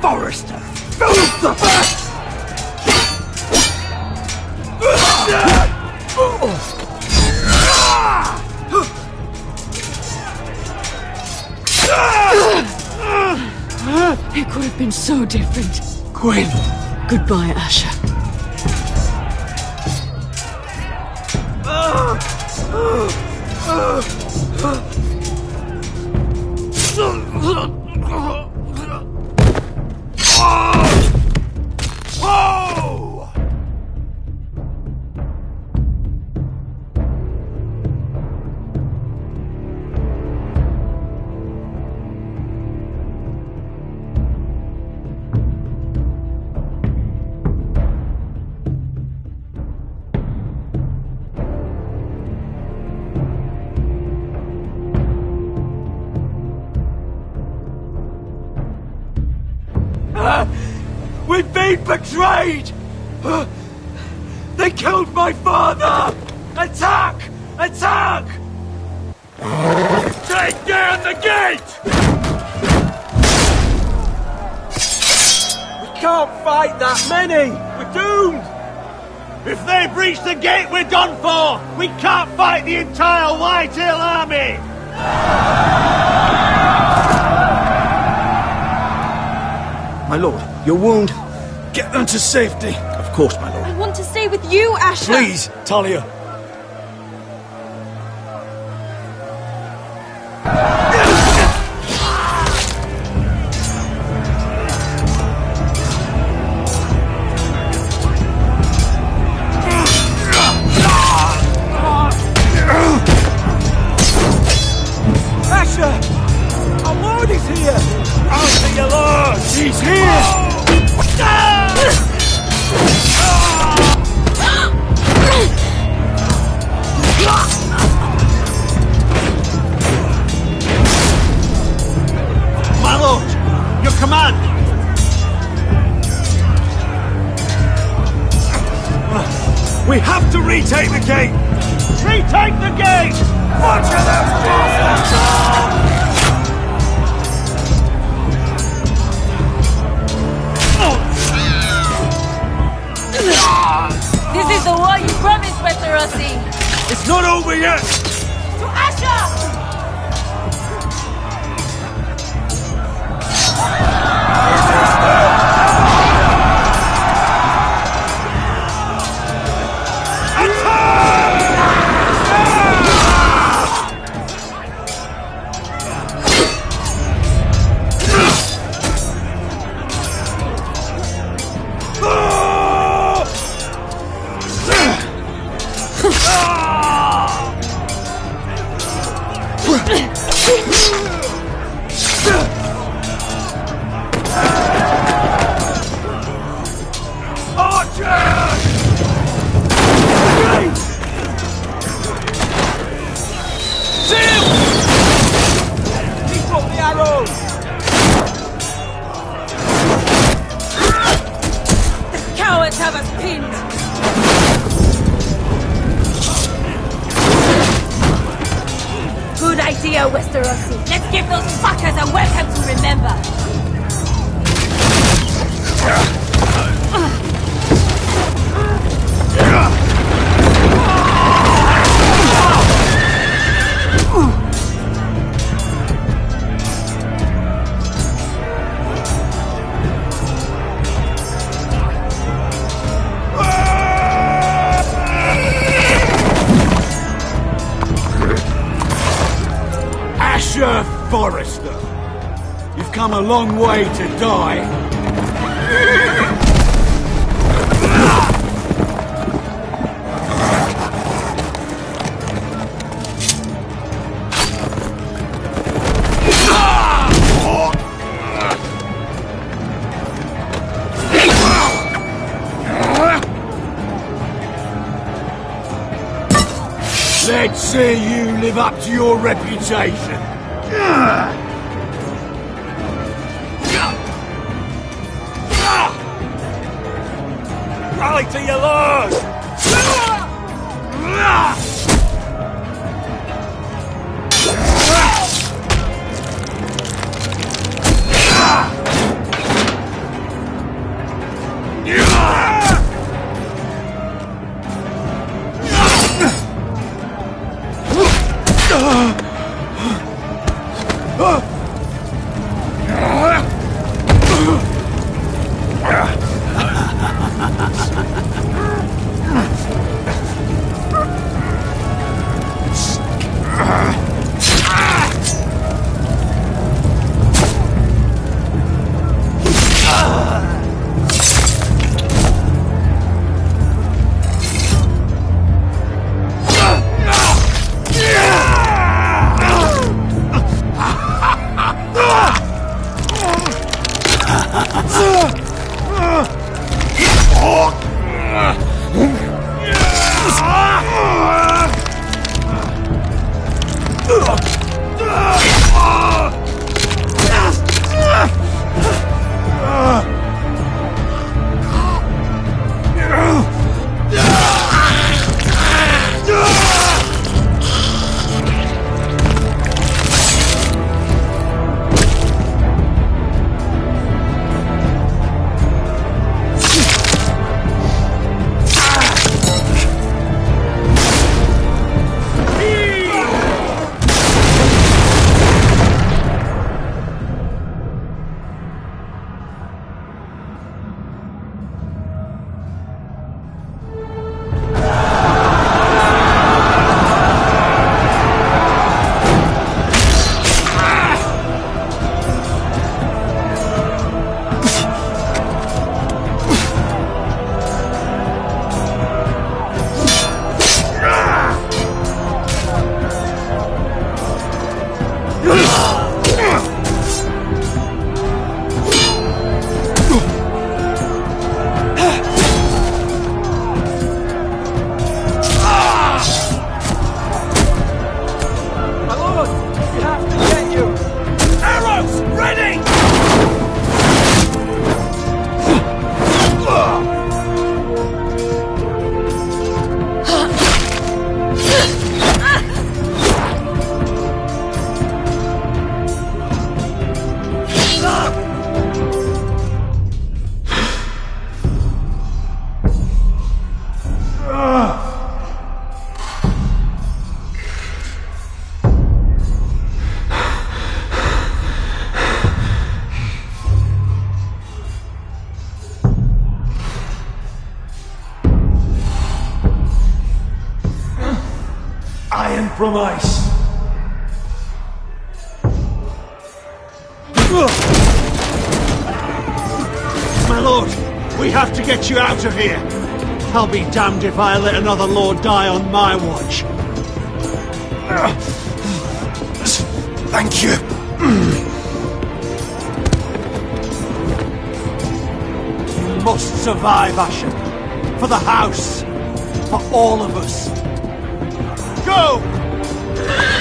Forrester! Filth! It could have been so different. Gwyn! Goodbye, Asher. We've been betrayed! They killed my father! Attack! Attack! Take down the gate! We can't fight that many! We're doomed! If they breach the gate, we're done for! We can't fight the entire Whitetail army! My lord, your wound. Get them to safety. Of course, my lord. I want to stay with you, Asher! Please, Talia. Asher! Our lord is here! Answer your lord! He's here! My lord! Your command! We have to retake the gate! Retake the gate! Watch them bastards! This is the war you promised, Westerosi! It's not over yet! To Asher! have us pinned! Good idea, Westerosi. Let's give those fuckers a welcome to remember. Asher Forrester, you've come a long way to die. Let's see you live up to your reputation. Rally to your lord! From ice. My lord, we have to get you out of here. I'll be damned if I let another lord die on my watch. Thank you. You must survive, Asher. For the house. For all of us. Go!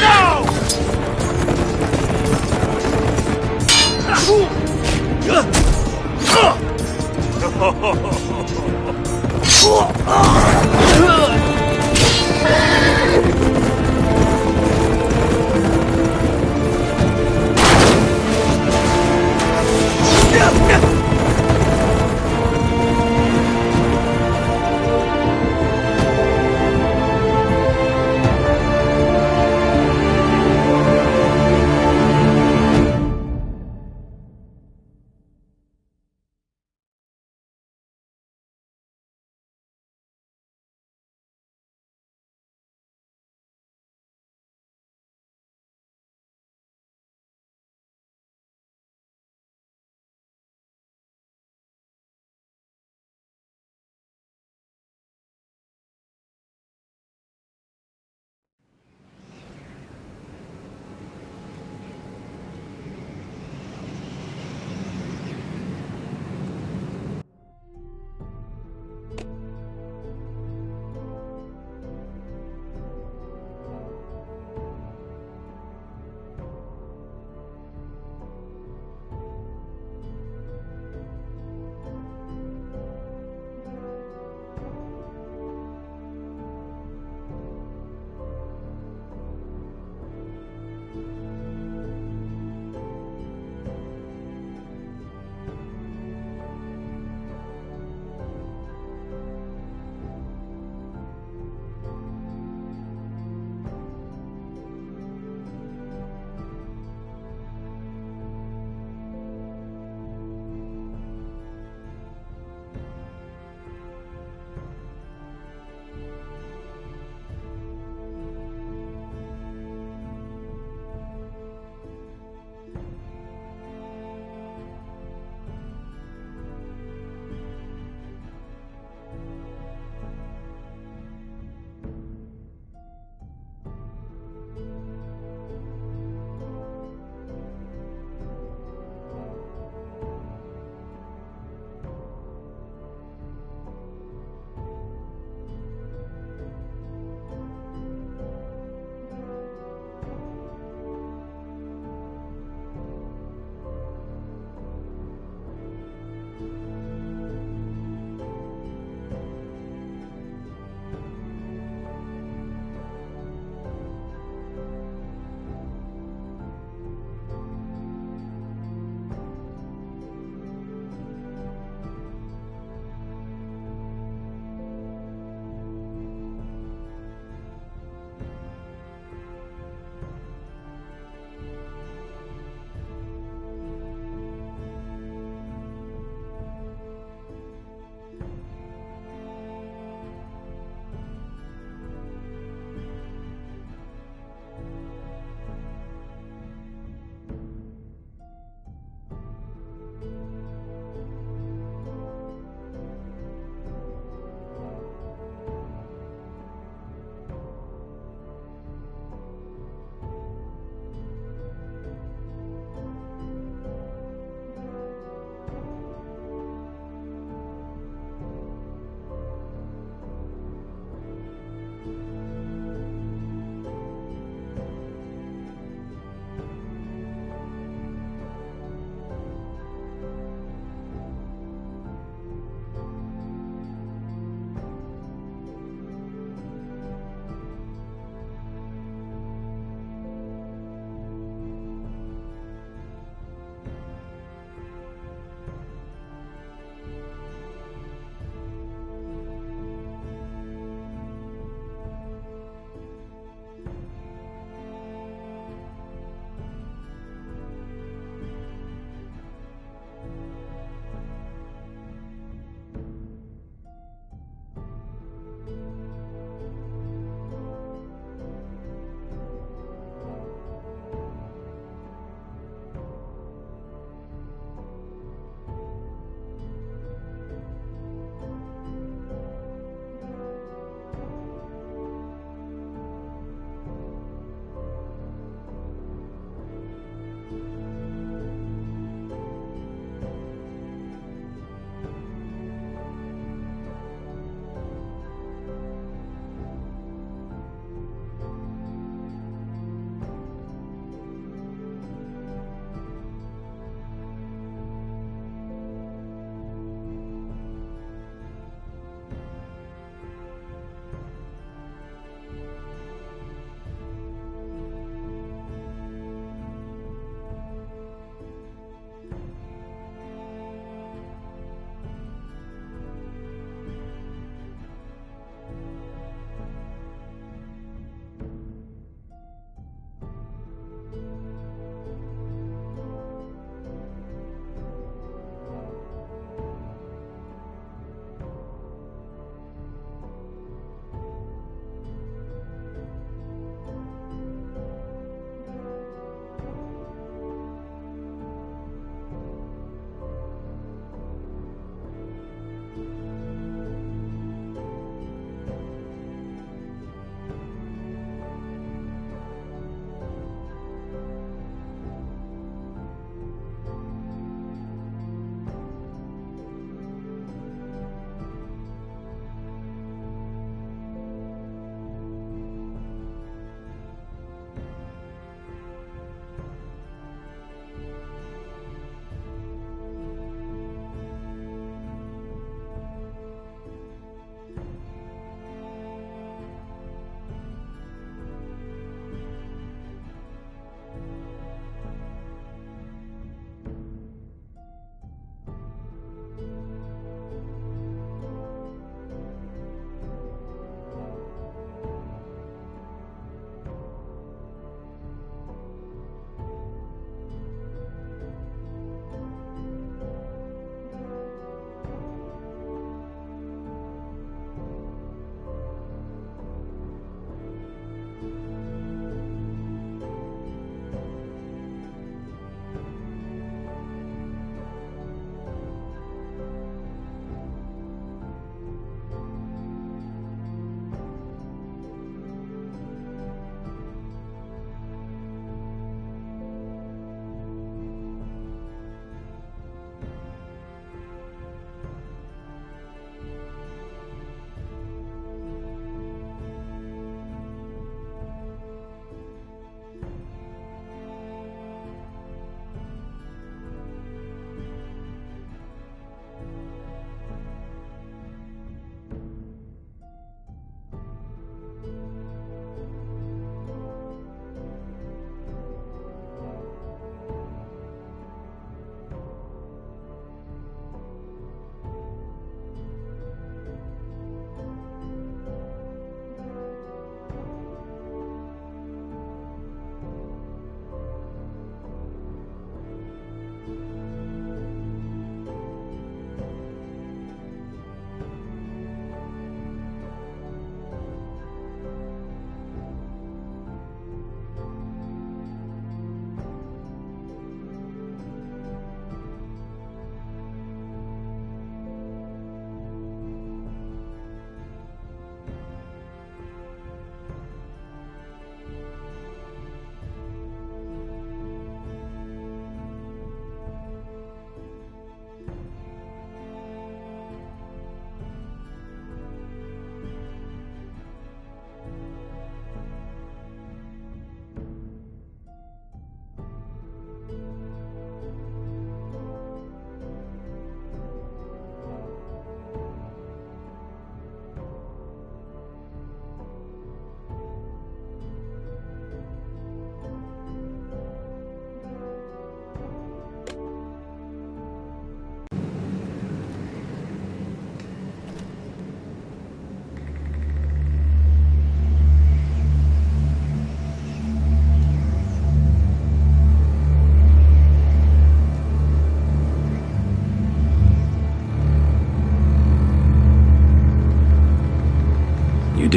Now!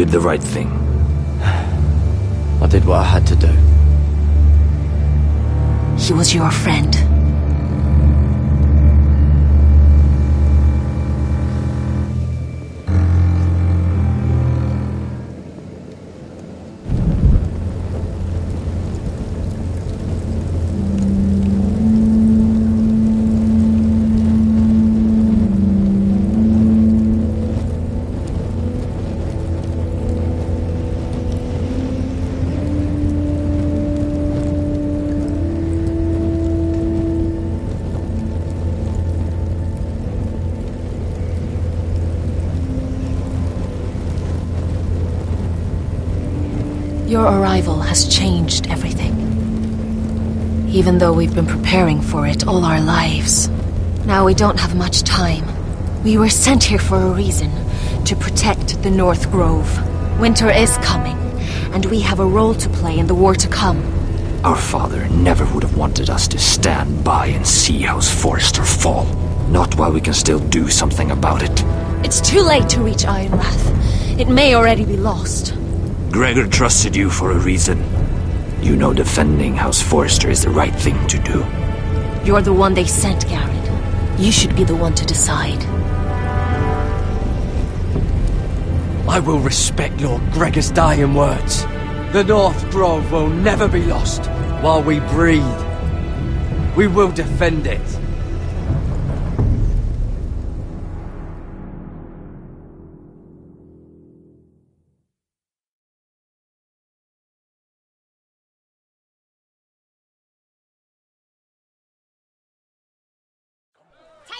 did the right thing. I did what I had to do. He was your friend. Your arrival has changed everything. Even though we've been preparing for it all our lives. Now we don't have much time. We were sent here for a reason. To protect the North Grove. Winter is coming, and we have a role to play in the war to come. Our father never would have wanted us to stand by and see House Forrester fall. Not while we can still do something about it. It's too late to reach Ironrath. It may already be lost. Gregor trusted you for a reason. You know defending House Forrester is the right thing to do. You're the one they sent, Garrett. You should be the one to decide. I will respect Lord Gregor's dying words. The North Grove will never be lost while we breathe. We will defend it.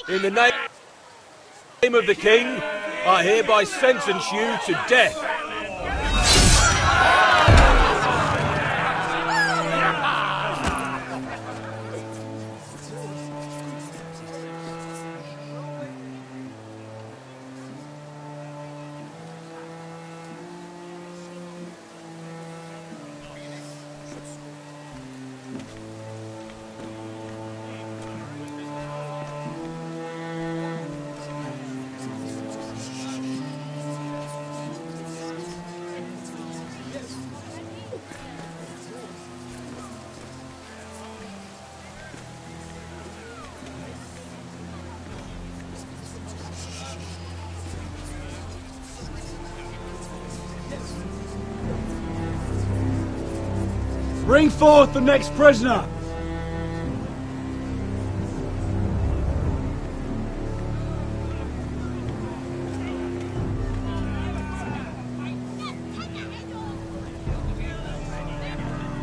In the name of the King, I hereby sentence you to death. Bring forth the next prisoner!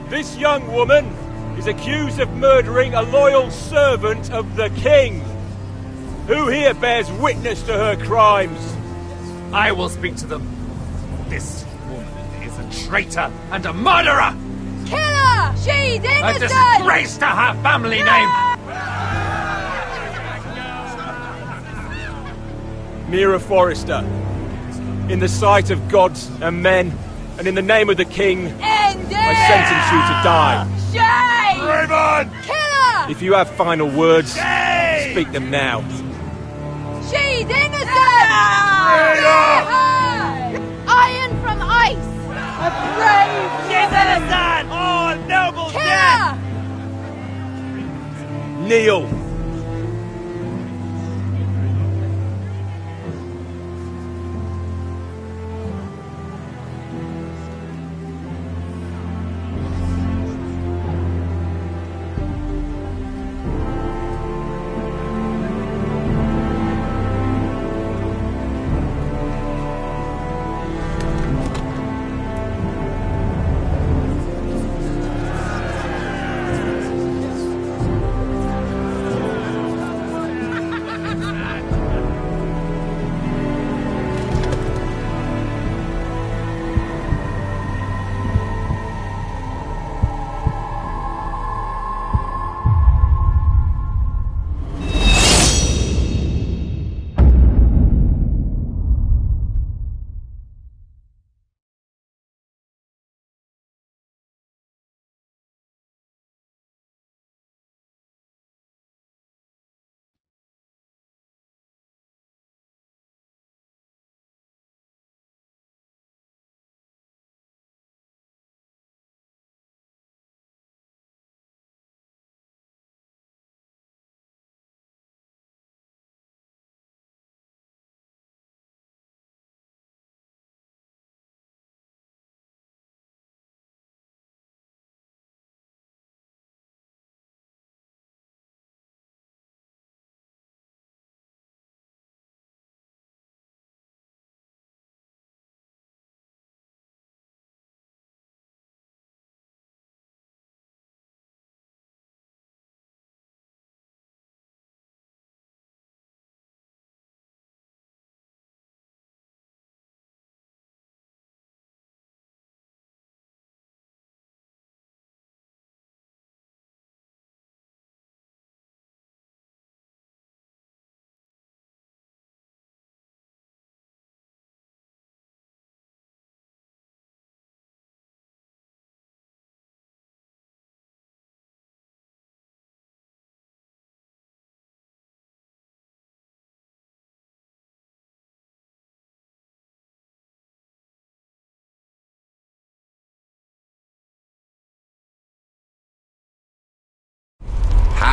This young woman is accused of murdering a loyal servant of the King. Who here bears witness to her crimes? I will speak to them. This woman is a traitor and a murderer! Kill her! She's innocent! A disgrace to her family name! Mira Forrester, in the sight of gods and men, and in the name of the King, I sentence you to die. Shame! Raven! Kill her! If you have final words, speak them now. She's innocent! Iron from ice! A brave! She's innocent! Oh, noble Kill death! her! Kneel!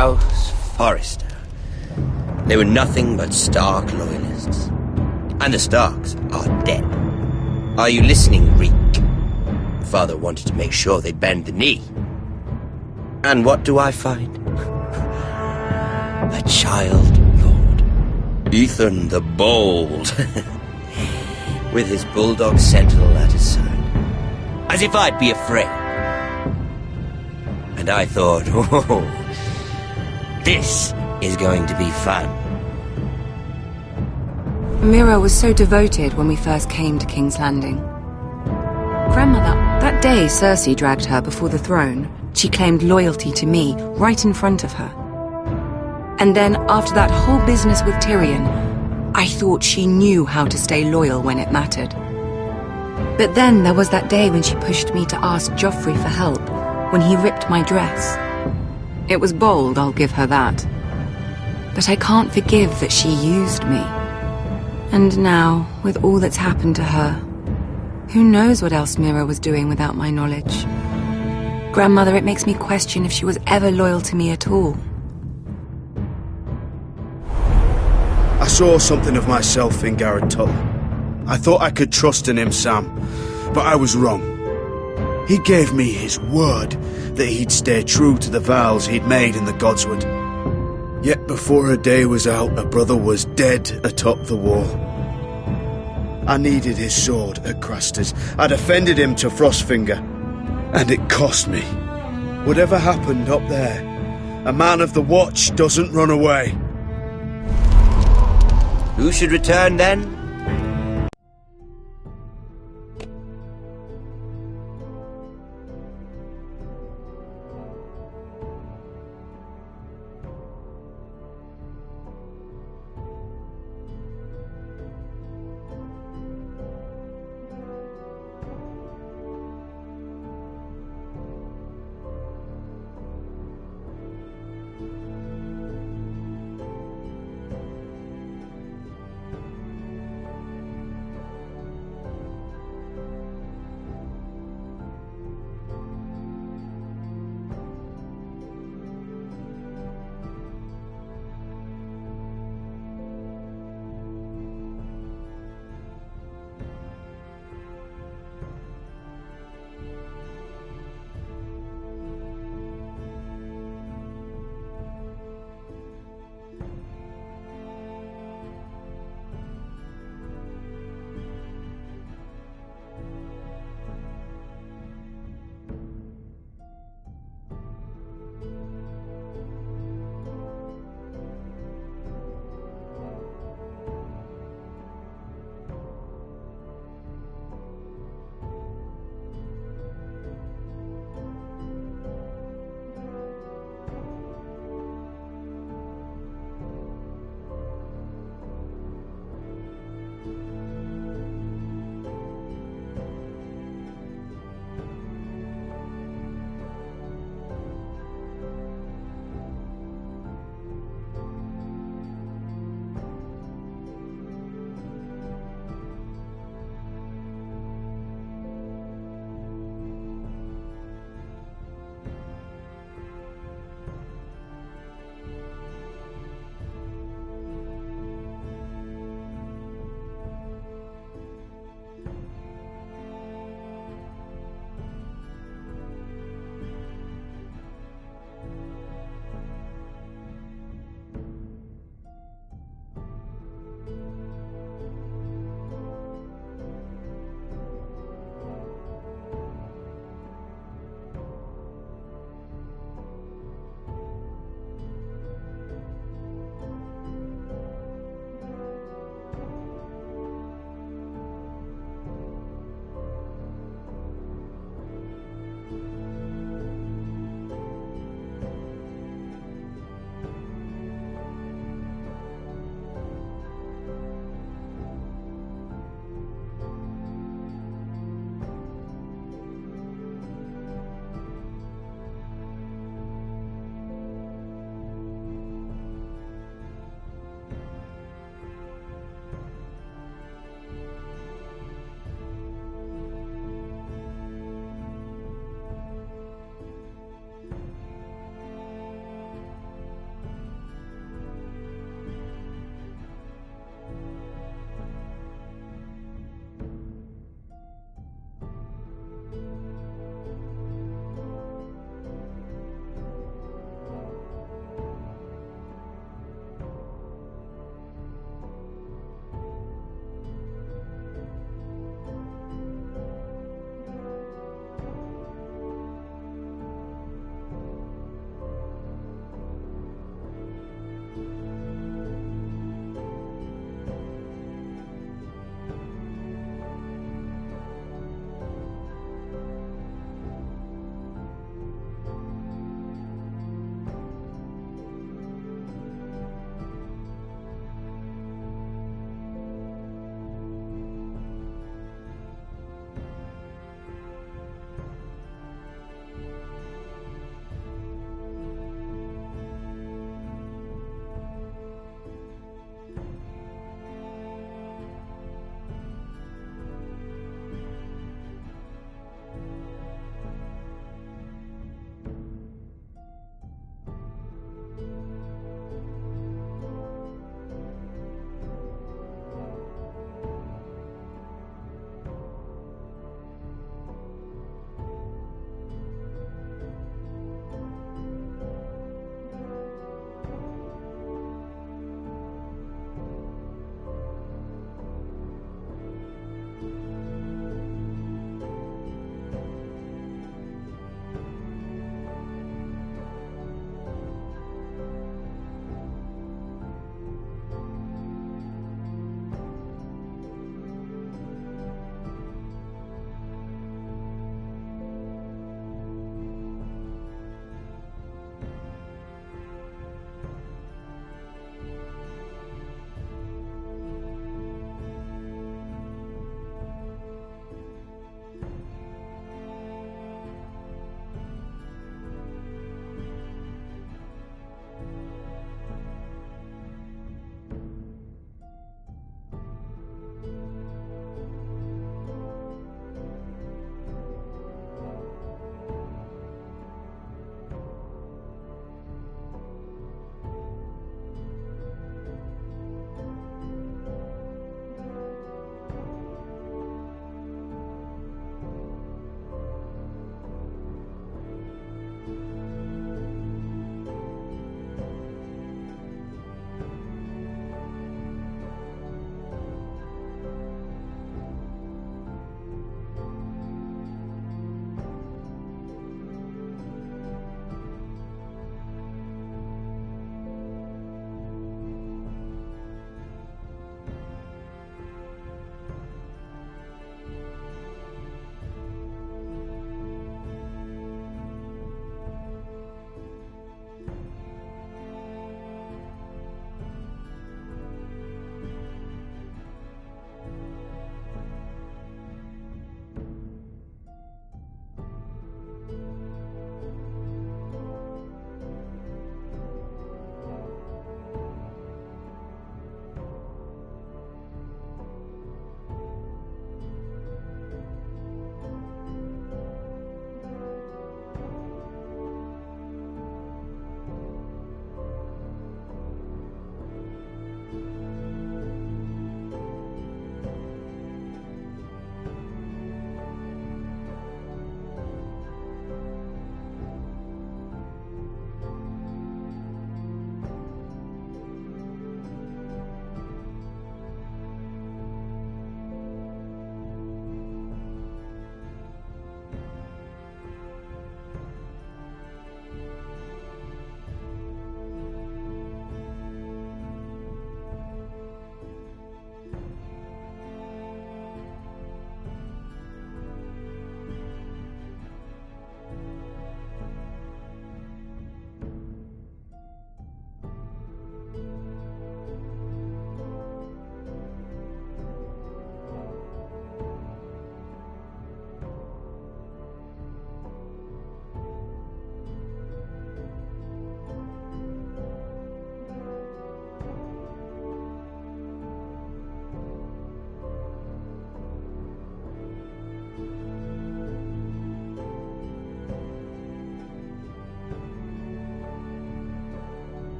House Forrester. They were nothing but Stark loyalists. And the Starks are dead. Are you listening, Reek? Father wanted to make sure they bend the knee. And what do I find? A child lord. Ethan the Bold. With his bulldog sentinel at his side. As if I'd be afraid. And I thought, oh, this is going to be fun. Mira was so devoted when we first came to King's Landing. Grandmother, that day Cersei dragged her before the throne, she claimed loyalty to me right in front of her. And then, after that whole business with Tyrion, I thought she knew how to stay loyal when it mattered. But then there was that day when she pushed me to ask Joffrey for help, when he ripped my dress. It was bold, I'll give her that. But I can't forgive that she used me. And now, with all that's happened to her, who knows what else Mira was doing without my knowledge? Grandmother, it makes me question if she was ever loyal to me at all. I saw something of myself in Garrett Tuttle. I thought I could trust in him, Sam, but I was wrong. He gave me his word that he'd stay true to the vows he'd made in the Godswood. Yet before a day was out, a brother was dead atop the wall. I needed his sword at Craster's. I defended him to Frostfinger, and it cost me. Whatever happened up there, a man of the Watch doesn't run away. Who should return then?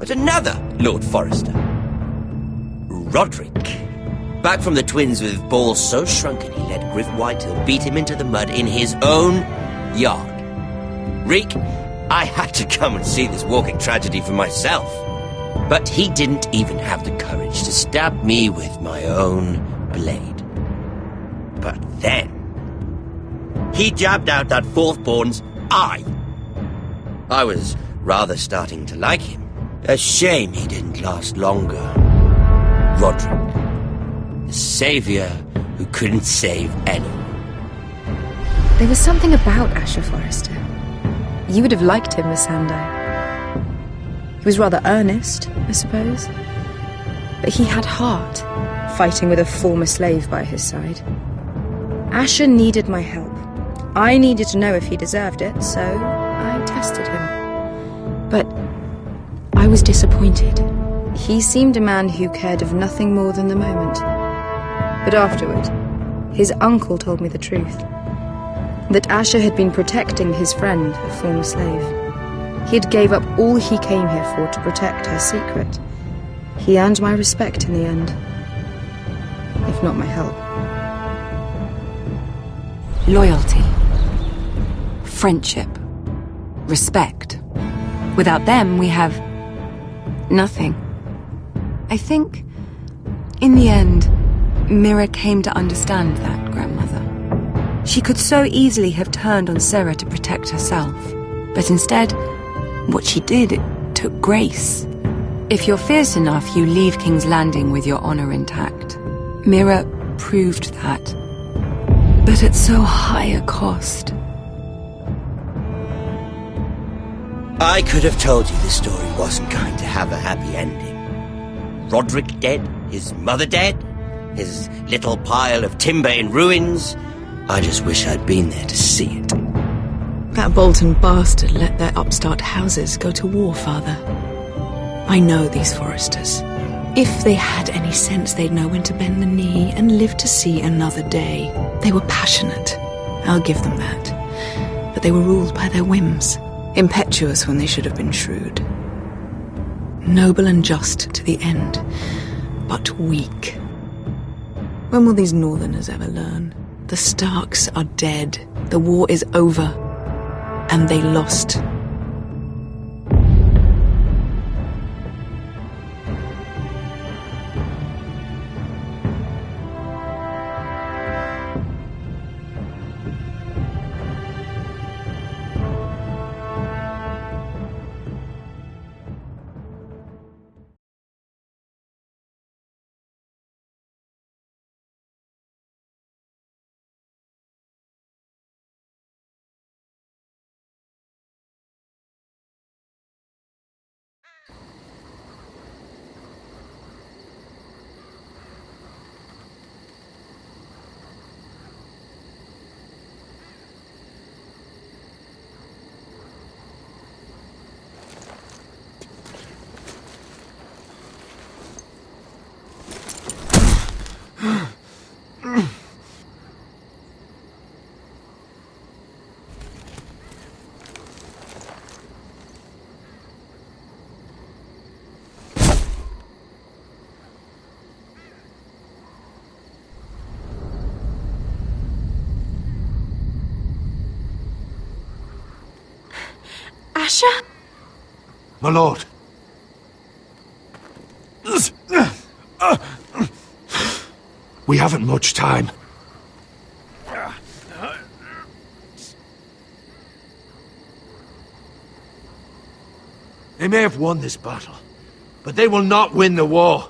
but another Lord Forrester. Roderick. Back from the Twins with balls so shrunken he let Griff Whitehill beat him into the mud in his own yard. Reek, I had to come and see this walking tragedy for myself. But he didn't even have the courage to stab me with my own blade. But then, he jabbed out that fourth-born's eye. I was rather starting to like him. A shame he didn't last longer. Roderick, the saviour who couldn't save anyone. There was something about Asher Forrester. You would have liked him, Miss Sandai. He was rather earnest, I suppose. But he had heart, fighting with a former slave by his side. Asher needed my help. I needed to know if he deserved it, so I tested him. But I was disappointed. He seemed a man who cared of nothing more than the moment. But afterward, his uncle told me the truth. That Asher had been protecting his friend, a former slave. He had gave up all he came here for to protect her secret. He earned my respect in the end, if not my help. Loyalty. Friendship. Respect. Without them, we have nothing. I think, in the end, Mira came to understand that, Grandmother. She could so easily have turned on Sarah to protect herself. But instead, what she did, it took grace. If you're fierce enough, you leave King's Landing with your honor intact. Mira proved that. But at so high a cost. I could have told you this story wasn't going to have a happy ending. Roderick dead, his mother dead, his little pile of timber in ruins. I just wish I'd been there to see it. That Bolton bastard let their upstart houses go to war, Father. I know these Forresters. If they had any sense, they'd know when to bend the knee and live to see another day. They were passionate. I'll give them that. But they were ruled by their whims. Impetuous when they should have been shrewd. Noble and just to the end, but weak. When will these Northerners ever learn? The Starks are dead. The war is over. And they lost. Asher? My lord. We haven't much time. They may have won this battle, but they will not win the war.